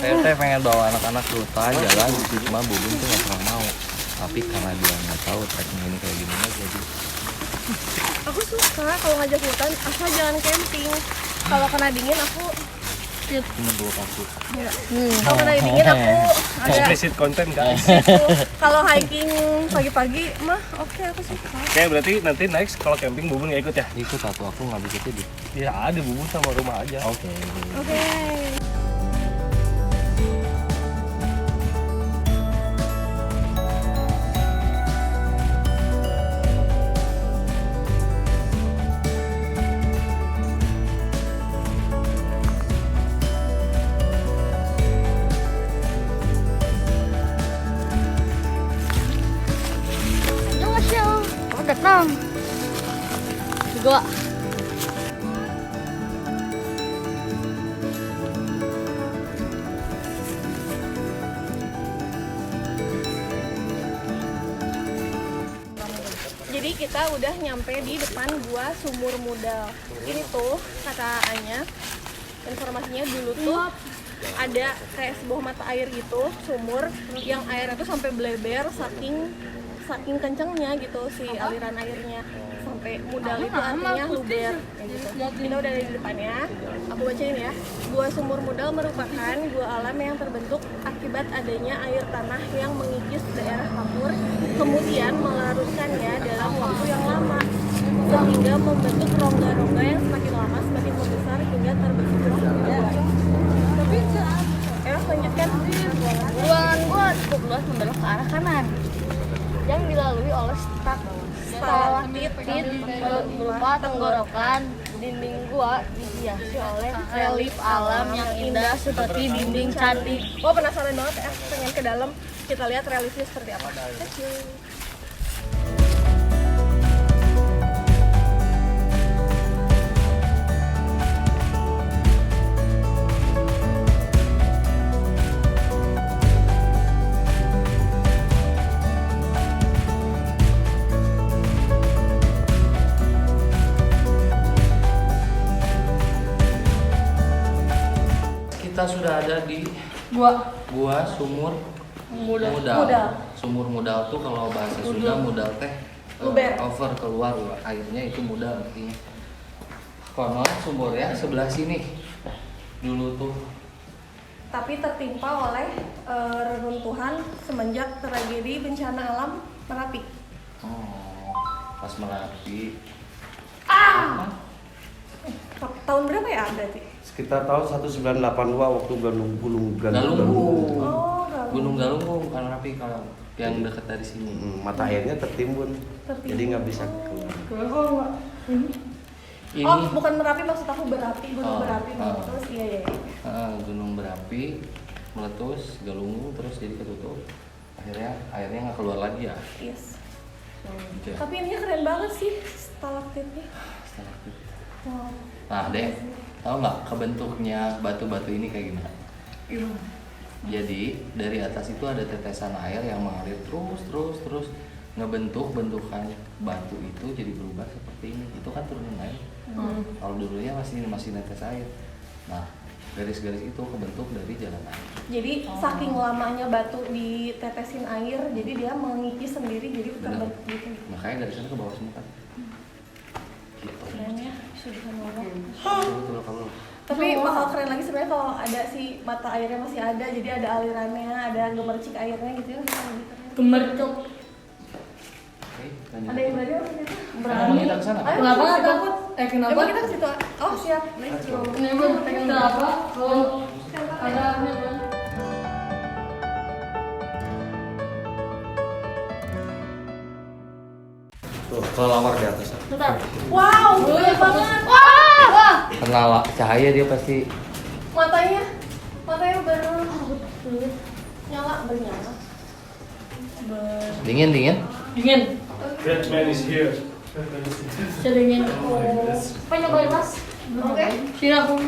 Saya teh pengen bawa anak-anak ke hutan jalan, cuma Bubun tuh nggak pernah mau. Tapi karena dia nggak tahu treknya ini kayak gimana, jadi Aku suka kalau ngajak hutan, asal jangan camping. Kalau kena dingin aku cuma 2 kaki. kalau kena dingin aku ada Explicit content guys. kalau hiking pagi-pagi mah oke aku suka. Oke, berarti nanti next kalau camping Bubun nggak ikut ya? Ikut satu aku nggak bisa tidur. Ya ada Bubun sama rumah aja. Oke. Oke. Annyeonghaseyo. Selamat datang. Juga. Jadi kita udah nyampe di depan gua Sumur Mudal. Ini tuh kata Anya, informasinya dulu tuh ada kayak sebuah mata air gitu, sumur yang airnya tuh sampai bleber saking kencengnya gitu si aliran airnya. Sampai mudal itu artinya luber kayak gitu. Kita udah ada di depannya. Aku bacain ya. Gua Sumur Mudal merupakan gua alam yang terbentuk akibat adanya air tanah yang mengikis daerah kapur, kemudian melarutkannya dalam waktu yang lama sehingga membentuk rongga-rongga yang semakin lama semakin membesar hingga terbentuk gua. Tapi lanjutkan. Ruangan gua cukup luas membelok ke arah kanan yang dilalui oleh stalaktit berupa tenggorokan. Dinding gua dihiasi oleh relief alam yang indah seperti dinding cantik. Oh penasaran banget ya, pengen ke dalam kita lihat reliefnya seperti apa. Kita sudah ada di gua Sumur Mudal. Sumur Mudal tuh kalau bahasa Sunda mudal teh Luber. over keluar airnya itu mudal artinya. Konon sumurnya sebelah sini dulu tuh. Tapi tertimpa oleh reruntuhan semenjak tragedi bencana alam Merapi. Oh, pas Merapi. Tahun berapa ya berarti? Sekitar tahun 1982 waktu Gunung Galunggung. Oh, Gunung Galunggung bukan Merapi kalau yang dekat dari sini. Mata airnya tertimbun. Jadi nggak bisa keluar. Ini Oh, bukan Merapi, maksud aku berapi, gunung Oh, berapi oh. terus iya. gunung berapi meletus Galunggung terus jadi ketutup. Akhirnya airnya nggak keluar lagi ya. Yes. Gitu ya. Tapi ini keren banget sih stalaktitnya. Stalaktit. Wow. Nah, Dek, tahu nggak kebentuknya batu-batu ini kayak gimana? Jadi dari atas itu ada tetesan air yang mengalir terus ngebentuk bentukan batu itu jadi berubah seperti ini. Itu kan turunan air. Kalau dulunya masih netes air. Nah, garis-garis itu kebentuk dari jalan air. Jadi saking lamanya batu ditetesin air, jadi dia mengikis sendiri jadi Benar. terbentuk gitu. Makanya dari sana ke bawah semua kan. Gitu. Keren ya, subhanallah. Betul kalau Tapi bakal keren lagi sebenarnya kalau ada si mata airnya masih ada, jadi ada alirannya, ada gemercik airnya gitu ya, bisa lebih keren. Gemercuk. Ada yang berani apa sih? Berani kita ke sana. Kenapa nggak takut? Kenapa? Emang kita ke situ? Oh siap. Kenapa? Kalau ada Tuh, kelelawar di atas. Bentar. Wow, banyak banget. Wah! Kena cahaya dia pasti. Matanya nyala bernyala. Dingin. dingin. That man is here. Sedingin. Pengen nyobain mas? Oke. Sini aku.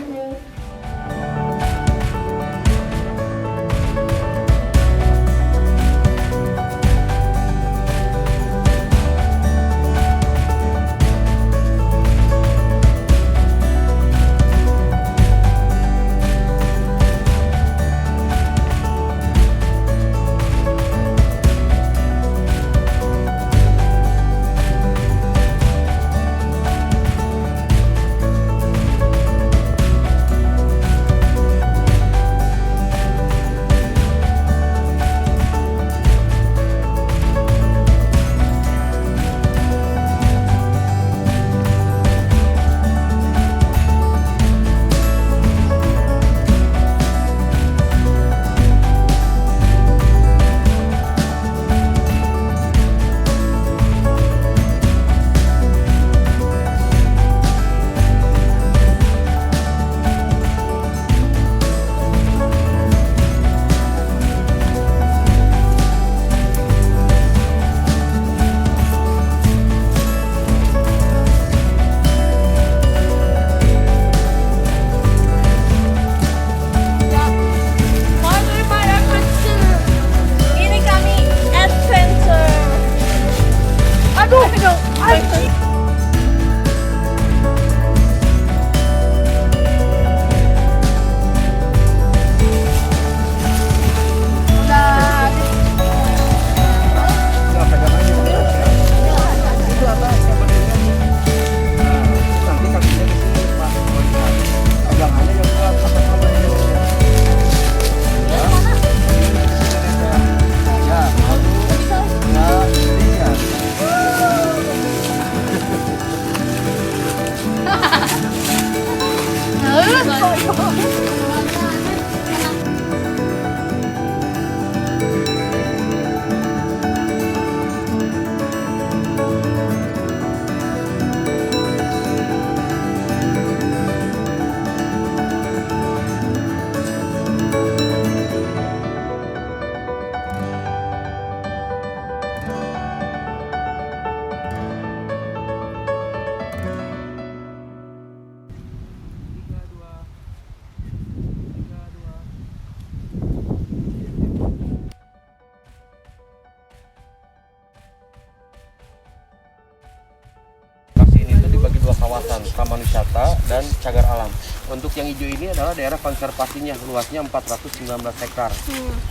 kawasan taman wisata dan cagar alam. Untuk yang hijau ini adalah daerah konservasinya, luasnya 419 hektar.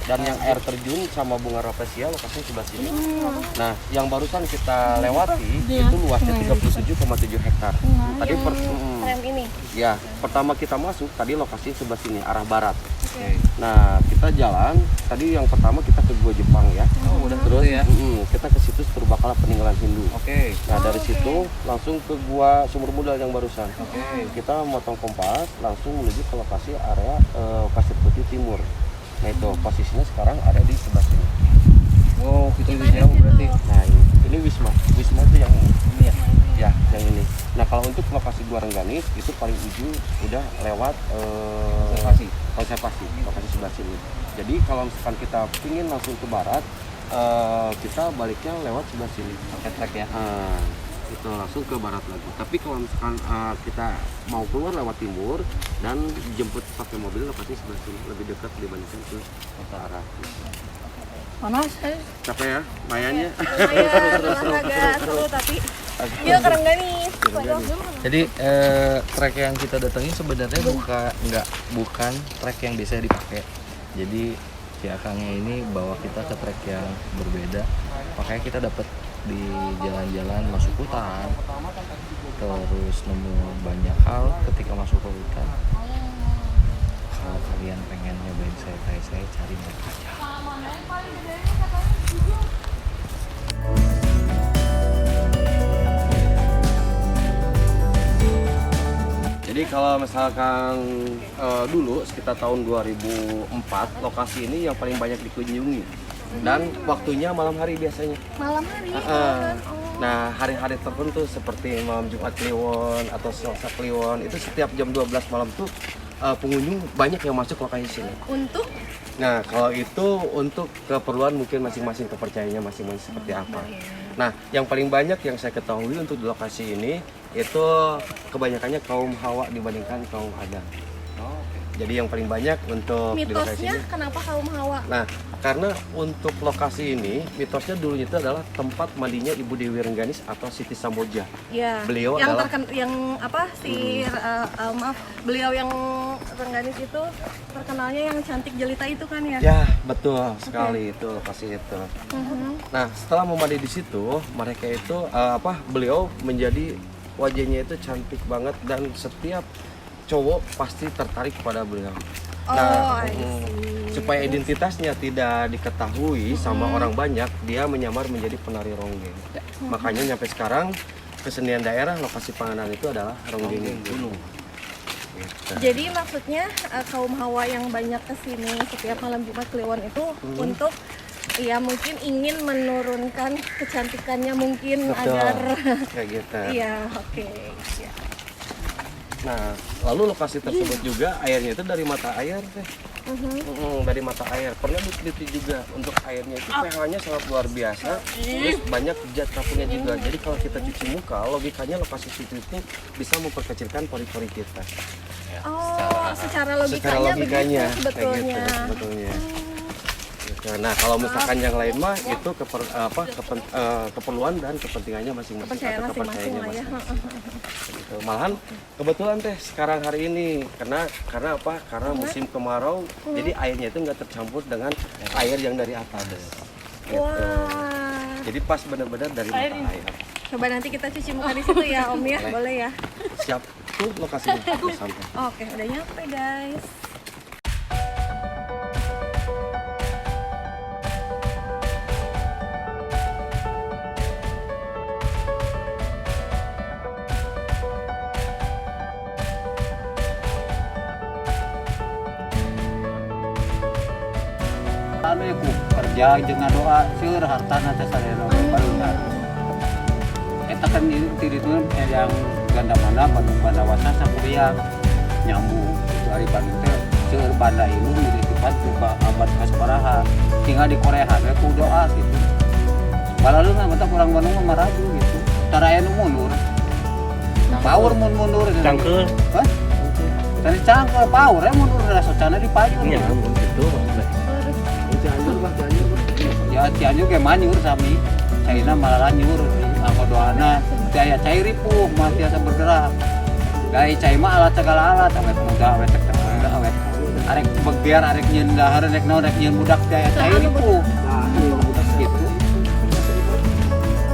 Dan yang air terjun sama bunga rafflesia lokasinya sebelah sini. Nah, yang barusan kita lewati itu luasnya 37,7 hektar. Tadi ini. ya, pertama kita masuk tadi lokasinya sebelah sini, arah barat. Nah, kita jalan, tadi yang pertama kita ke Gua Jepang ya. Oh, udah terus ya. Kita ke situs Purbakala peninggalan Hindu. Oke. Nah, dari situ langsung ke Gua Sumur Budal yang barusan. Kita motong kompas langsung menuju ke lokasi area Pasir Putih Timur. Nah, itu posisinya sekarang ada di sebelah sini. Wow, kita lebih jauh berarti. Nah, ini Wisma. Wisma itu yang ini ya. Ya, yang ini. Nah, kalau untuk lokasi Gua Rengganis itu paling ujung udah lewat konservasi lokasi sebelah sini. Jadi kalau misalkan kita ingin langsung ke barat, kita baliknya lewat sebelah sini pakai trek ya. Itu langsung ke barat lagi. Tapi kalau misalkan kita mau keluar lewat timur dan jemput pakai mobil, lokasi sebelah sini lebih dekat dibandingkan ke kota arah. Panas, Capek ya, mayanya. Agak seru tapi yuk ke Rengganis. Jadi trek yang kita datengin sebenarnya bukan trek yang biasa dipakai. Jadi si akangnya ini bawa kita ke trek yang berbeda. Makanya kita dapat di jalan-jalan masuk hutan. Terus nemu banyak hal ketika masuk ke hutan. Kalau kalian pengen nyobain saya cari mereka aja. Jadi kalau misalkan dulu sekitar tahun 2004 lokasi ini yang paling banyak dikunjungi dan waktunya malam hari biasanya. Malam hari. Nah hari-hari tertentu seperti malam Jumat Kliwon atau Selasa Kliwon itu setiap jam 12 malam tuh pengunjung banyak yang masuk lokasi sini. Untuk Nah kalau itu untuk keperluan mungkin masing-masing kepercayaannya masing-masing seperti apa. Nah yang paling banyak yang saya ketahui untuk di lokasi ini itu kebanyakannya kaum Hawa dibandingkan kaum Adam. Jadi yang paling banyak untuk di lokasi mitosnya ini. kenapa kaum Hawa? Nah karena untuk lokasi ini mitosnya dulunya itu adalah tempat mandinya Ibu Dewi Rengganis atau Siti Samboja. Ya. Beliau yang adalah beliau yang Rengganis itu terkenalnya yang cantik jelita itu kan ya? Ya betul sekali itu lokasi itu. Nah setelah memandi di situ mereka itu beliau menjadi wajahnya itu cantik banget dan setiap cowok pasti tertarik kepada beliau. Nah, supaya identitasnya tidak diketahui sama orang banyak, dia menyamar menjadi penari ronggeng. Makanya sampai sekarang kesenian daerah lokasi panganan itu adalah ronggeng gunung. Gitu. Jadi maksudnya kaum Hawa yang banyak kesini setiap malam Jumat Kliwon itu untuk ya mungkin ingin menurunkan kecantikannya mungkin Betul. agar Kayak gitu. iya oke. Ya. Nah, lalu lokasi tersebut juga airnya itu dari mata air teh. Dari mata air. Pernah diteliti juga untuk airnya itu pH-nya sangat luar biasa. Terus banyak zat kapurnya juga. Jadi kalau kita cuci muka, logikanya lokasi situ itu bisa memperkecilkan pori-pori kita. Oh, secara logikanya begitu kayak sebetulnya. gitu sebetulnya. Nah, kalau misalkan yang lain mah itu keperluan dan kepentingannya masing-masing Kepercayaan atau masing-masing lah ya. Gitu. Malahan kebetulan teh sekarang hari ini karena apa? Karena musim kemarau, jadi airnya itu nggak tercampur dengan air yang dari atas. Gitu. Wah. Jadi pas benar-benar dari mata air. Coba nanti kita cuci muka di situ ya Om ya, boleh ya? Siap tuh lokasinya sampai. Oke, udah nyampe guys. Anu ya ku kerja jeung ngadoa seueur hartana teh sareng barunya. Eta kan di ditu yang ganda mana Bandung Bandawasa sakuliah nyambung itu ari Bandung teh seueur banda ini dititipan ku abad kasabaraha. Tinggal di Korea we ku doa gitu. Balalu mah mata kurang Bandung mah maraju gitu. Tara aya nu mundur. Power mundur gitu. Cangkeul. Hah? Tadi cangkeul power mundur da socana di payung. Iya, gitu maksudnya. Ya Cianjur kayak manyur sami Caina malah lanyur apa doana daya cair ripuh mah biasa bergerak dari cai mah alat segala alat awet muda awet tek muda awet arek beger arek nyeun dahar arek naon arek nyeun budak daya cair ripuh gitu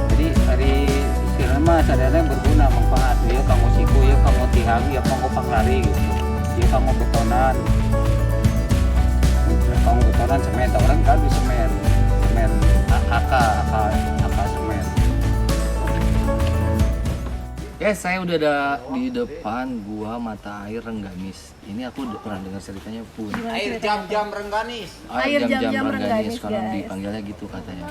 jadi dari istilahnya mah sadana berguna manfaat ya kamu siku ya kamu tihang ya kamu panglari gitu ya kamu betonan semen orang kan di semen AK semen. Ya, saya udah ada di depan gua Mata Air Rengganis. Ini aku udah pernah dengar ceritanya pun. Air jam-jam Rengganis. Air jam-jam Rengganis, sekarang guys. dipanggilnya gitu katanya.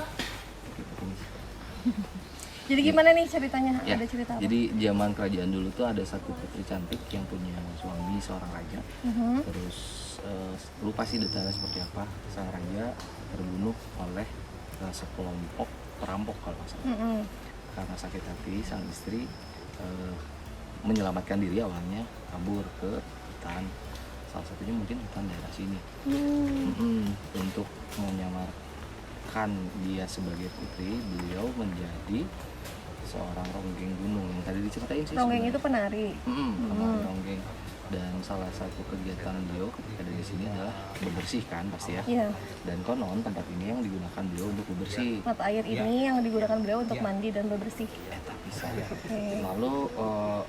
Jadi gimana nih ceritanya? Ya, Ada cerita apa? jadi zaman kerajaan dulu tuh ada satu putri cantik yang punya suami seorang raja. Terus lupa sih detailnya seperti apa. Sang raja terbunuh oleh sekelompok perampok kalau nggak salah. Karena sakit hati sang istri menyelamatkan diri awalnya kabur ke hutan. Salah satunya mungkin hutan daerah sini. Untuk menyamarkan dia sebagai putri, beliau menjadi seorang ronggeng gunung yang tadi diceritain sih. Ronggeng sebenarnya. itu penari. Penari ronggeng. Dan salah satu kegiatan beliau ketika dari sini adalah bebersih kan pasti ya. Iya. Dan konon tempat ini yang digunakan beliau untuk bebersih. Mata air ini yang digunakan beliau untuk mandi dan bebersih. Tapi bisa ya. Lalu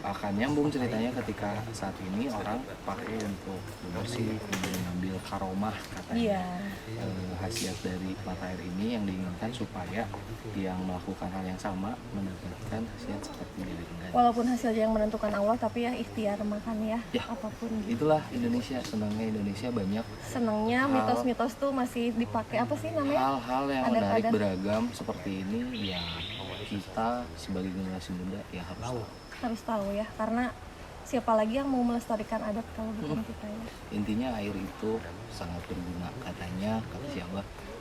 akan nyambung ceritanya ketika saat ini orang pakai untuk bersih, kemudian ngambil karomah katanya. Iya. Khasiat dari mata air ini yang diinginkan supaya yang melakukan hal yang sama mendapatkan khasiat seperti diri Enggan. Walaupun hasilnya yang menentukan Allah, tapi ya ikhtiar makan ya, Ya, apapun gitu. itulah Indonesia, senangnya Indonesia banyak Senangnya mitos-mitos tuh masih dipakai, apa sih namanya? hal-hal yang Adat-adat. menarik beragam seperti ini ya kita sebagai generasi muda ya harus tahu. Harus tahu ya, karena siapa lagi yang mau melestarikan adat kalau bukan kita ya. Intinya air itu sangat berguna katanya, kata siapa,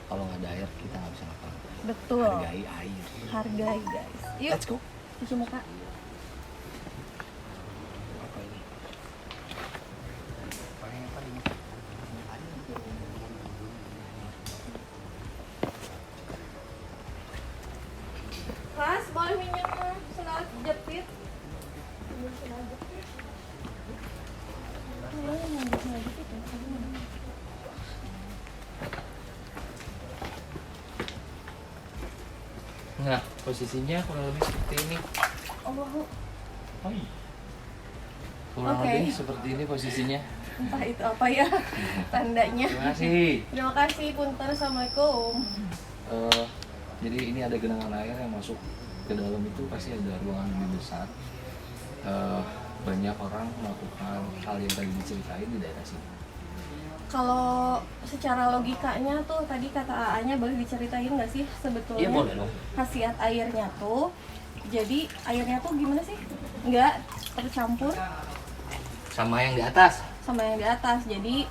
kalau nggak ada air kita nggak bisa ngapa-ngapain. Betul. Hargai air. Hargai guys. Yuk, Let's go. cuci muka. Apa ini? Mas, boleh minyak senal jepit? Nah, posisinya kurang lebih seperti ini. Allahu, Kurang Oke. lebih seperti ini posisinya. entah itu apa ya tandanya. Terima kasih. Terima kasih, punten. Assalamualaikum. Jadi ini ada genangan air yang masuk ke dalam, itu pasti ada ruangan lebih besar. Banyak orang melakukan hal yang tadi diceritain di daerah sini. Kalau secara logikanya tuh tadi kata AA-nya boleh diceritain nggak sih sebetulnya Iya boleh dong. khasiat airnya tuh? Jadi airnya tuh gimana sih? Nggak tercampur Sama yang di atas. sama yang di atas. Jadi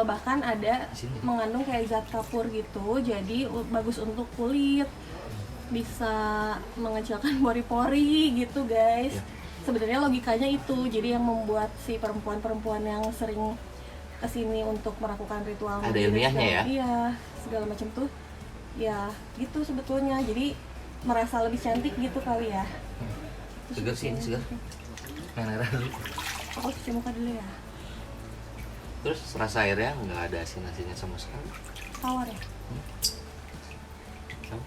bahkan ada Sini. mengandung kayak zat kapur gitu. Jadi bagus untuk kulit, bisa mengecilkan pori-pori gitu guys. Ya. Sebenarnya logikanya itu. Jadi yang membuat si perempuan-perempuan yang sering kesini untuk melakukan ritual Ada menggiris ilmiahnya dan- ya? Iya, segala macam tuh. Ya gitu sebetulnya. Jadi merasa lebih cantik gitu kali ya. Segar sih, ini segar. Main air dulu. Aku cuci muka dulu ya. Terus rasa airnya nggak ada asin-asinnya sama sekali. Tawar ya. Sama.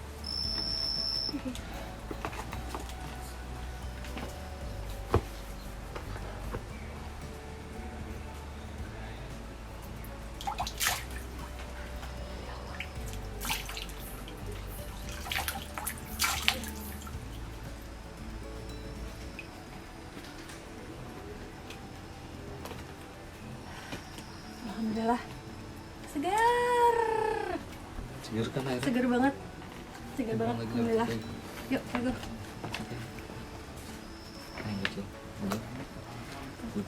Alhamdulillah. Segar. Segar kan airnya? Segar banget. Segar banget. Lagi, Alhamdulillah. lagi. Yuk, ayo. Yang kecil. Udah. Good.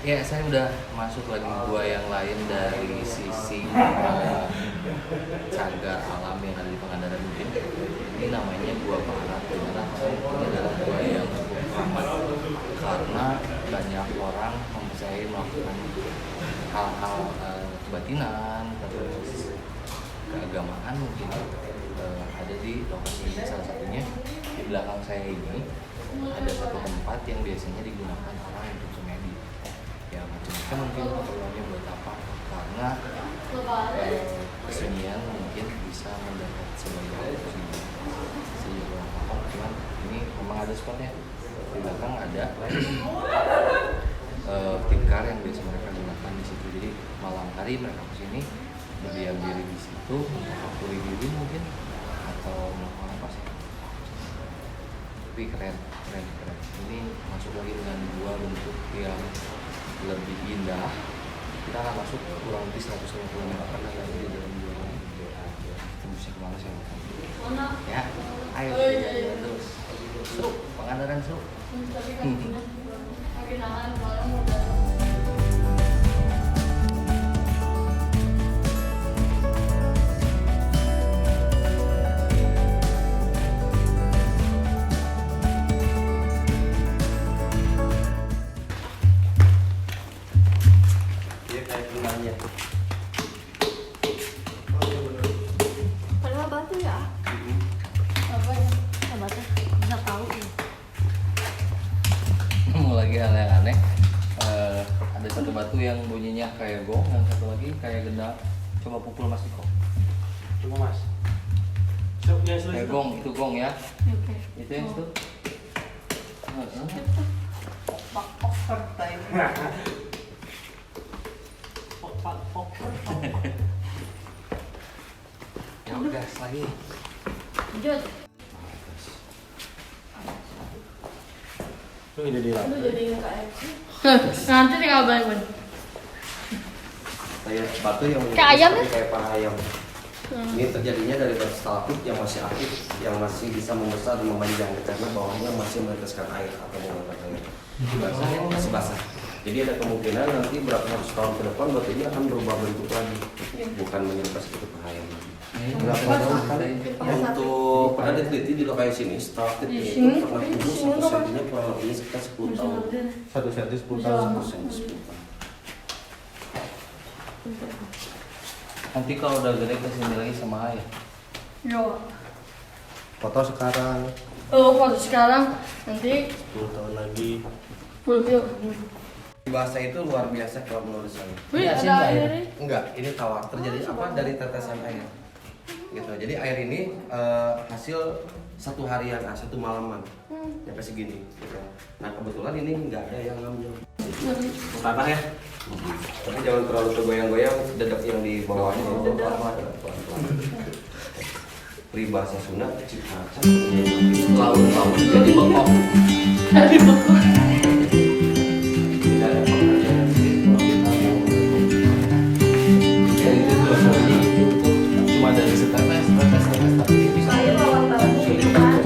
Ya, saya udah masuk lagi gua yang lain dari sisi cagar alam yang ada di Pangandaran Udin. Ini namanya Gua Parat, dimana ini adalah gua yang cukup ramah karena banyak orang mempercayai melakukan hal-hal kebatinan, terus keagamaan mungkin ada di lokasi ini. Salah satunya di belakang saya ini ada satu tempat yang biasanya digunakan orang untuk semedi. Ya macam-macam mungkin keperluannya buat apa, karena kesenian mungkin bisa mendapat sebagai orang paham. Cuman ini memang ada spotnya di belakang, ada tikar yang biasa mereka gunakan di situ. Jadi malam hari mereka kesini berdiam diri di situ untuk mengakhiri diri mungkin, atau melakukan apa sih. Tapi keren. Ini masuk lagi dengan dua bentuk yang lebih indah. Kita akan masuk kurang lebih 150 meter lagi di dalam gua ini. Bisa kemana sih? Ya, ayo terus. Seru, Pangandaran seru. batu yang bunyinya kayak gong, yang satu lagi kayak gendang. Coba pukul Mas Diko. Coba Mas. So, yang Kayak gong, itu gong ya. Oke. Itu yang itu. Ya udah, lagi. Lanjut. Lu jadi Lu jadi KFC. Nanti tinggal balik. Kayak batu yang Kayak ayam ya? kayak paha ayam. Ini terjadinya dari batu stalaktit yang masih aktif, yang masih bisa membesar dan memanjang karena bawahnya masih meneteskan air atau mengangkat air. Masih basah. Jadi ada kemungkinan nanti berapa ratus tahun ke depan batu ini akan berubah bentuk lagi, bukan menyerupai seperti paha ayam lagi. Berapa tahun kan untuk pernah diteliti di lokasi sini stalaktit itu pernah tumbuh satu sentinya kurang lebih sekitar 10 tahun. 1 cm 10 tahun. 1 senti 10 tahun. Nanti kalau udah gede kesini lagi sama ayah. Yo. Foto sekarang. Oh, foto sekarang nanti 10 tahun lagi. full view. Bahasa itu luar biasa kalau menurut saya. Wih, Iya, ada air. airnya. Enggak, ini tawar. Terjadi apa dari tetesan air. Gitu. Jadi air ini hasil satu harian, satu malaman. Sampai segini. Gitu. Nah kebetulan ini nggak ada yang ngambil. Tanah ya. Tapi jangan terlalu tergoyang-goyang, dedek yang di bawahnya itu pelan-pelan. Peribahasa Sunda, cipta Laut jadi bengkok. tidak ada pekerjaan kalau kita mau Jadi itu filosofinya itu cuma dari setetes tapi bisa. Saya lawan bambu kan.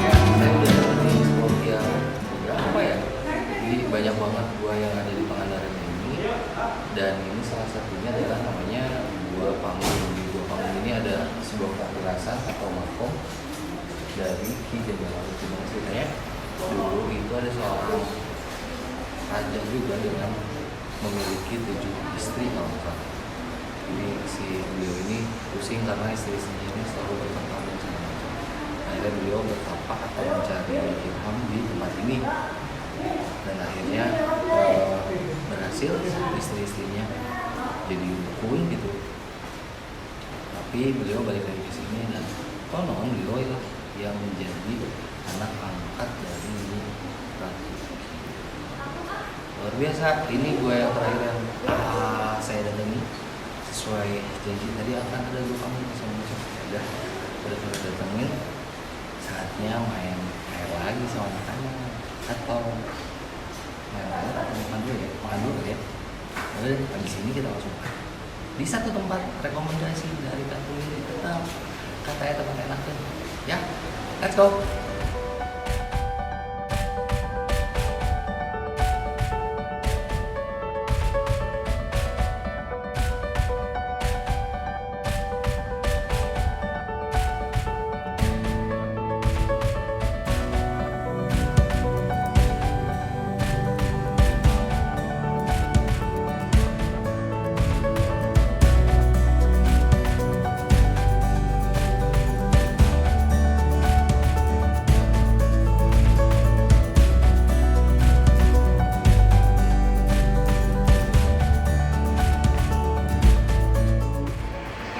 Ya, saya udah di spot yang berapa ya? Jadi banyak banget gua yang ada di Pangandaran ini. Dan ini salah satunya adalah namanya Gua Panggung. Di Gua Panggung ini ada sebuah kapulasan atau makom dari Ki Jagawaru. Gimana ceritanya? Dulu itu ada seorang raja juga dengan memiliki 7 istri kalau nggak salah. Jadi si beliau ini pusing karena istri-istrinya ini selalu bertengkar dan segala macam. Akhirnya beliau bertapak atau mencari ilham di tempat ini dan akhirnya berhasil istri-istrinya jadi rukun gitu. Tapi beliau balik lagi ke sini dan konon beliau itu yang menjadi anak angkat dari Ratu. Luar biasa. Ini gue yang terakhir yang saya datangi sesuai janji tadi akan ada dua kamu sama macam udah pada datengin. Saatnya main air lagi sama anak-anak atau main air atau makan dulu ya. Lalu habis ini kita langsung di satu tempat rekomendasi dari kampung ini tetap katanya tempat enak tuh ya, let's go.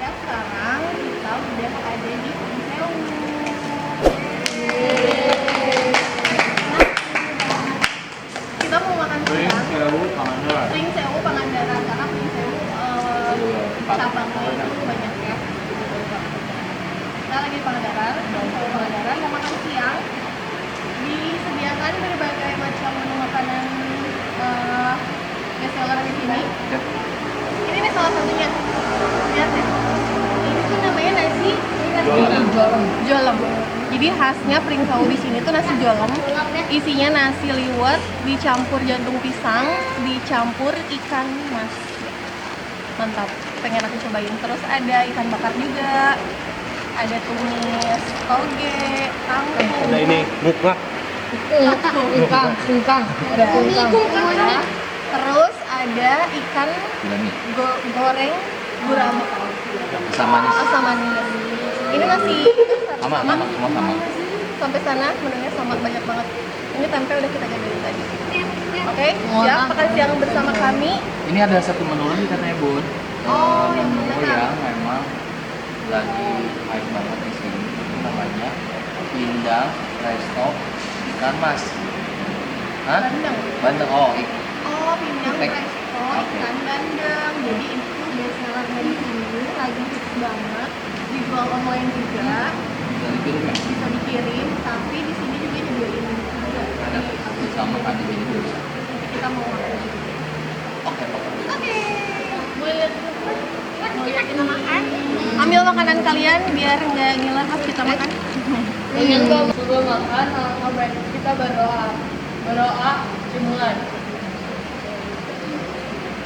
Ya sekarang kita udah ada di Sewu. Kita mau makan siang. Pring Sewu Pangandaran karena Pring Sewu cabangnya itu banyak ya. Kita lagi di Pangandaran, Pangandaran mau makan siang. Disediakan berbagai macam menu makanan best seller di sini. Jolem. Jadi khasnya piring tahu di sini tuh nasi jolem. Isinya nasi liwet dicampur jantung pisang, dicampur ikan mas. Mantap, pengen aku cobain. Terus ada ikan bakar juga, ada tumis toge, kangkung. Ada ini muka. Kungkang. Ada kungkang. Terus ada ikan Gurami. goreng gurame Asam manis. asam manis. Ini nasi Sama, semua sama. sampai sana menunya sama banyak banget. Ini tempe udah kita jabarin tadi. Oke, siap makan siang bersama kami. Ini ada satu menu lagi katanya Bun. Yang Menu mana? yang memang lagi hype banget di sini. Itu namanya pindang resto ikan mas. Hah? Bandeng. Bandeng. Oh, Oh, pindang Tek. presto, Oke. ikan bandeng. Jadi itu best sellernya di sini, lagi hits banget. Dijual online juga, bisa dikirim ya? bisa dikirim. Tapi di sini juga nyediain juga. Ada sama kan di sini dulu. Kita mau makan. Oke, Oke. Mau lihat kita makan? Ambil makanan kalian biar nggak ngiler pas kita makan. Sebelum makan, kita berdoa. Berdoa dimulai.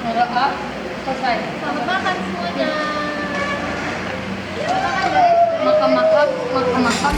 Berdoa selesai. Selamat makan semuanya. Selamat makan guys. Makan.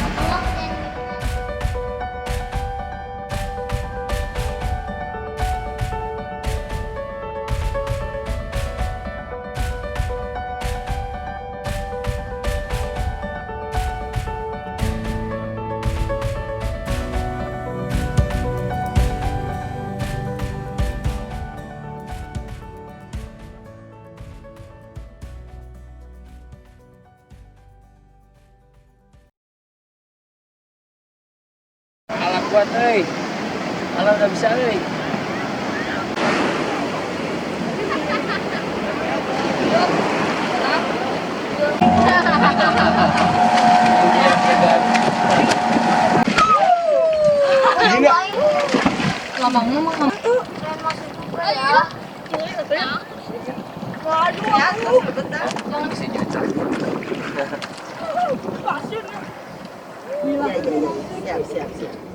Alat kuat euy. Alat udah bisa euy. Lamangnya makan. Isi juta. Siap.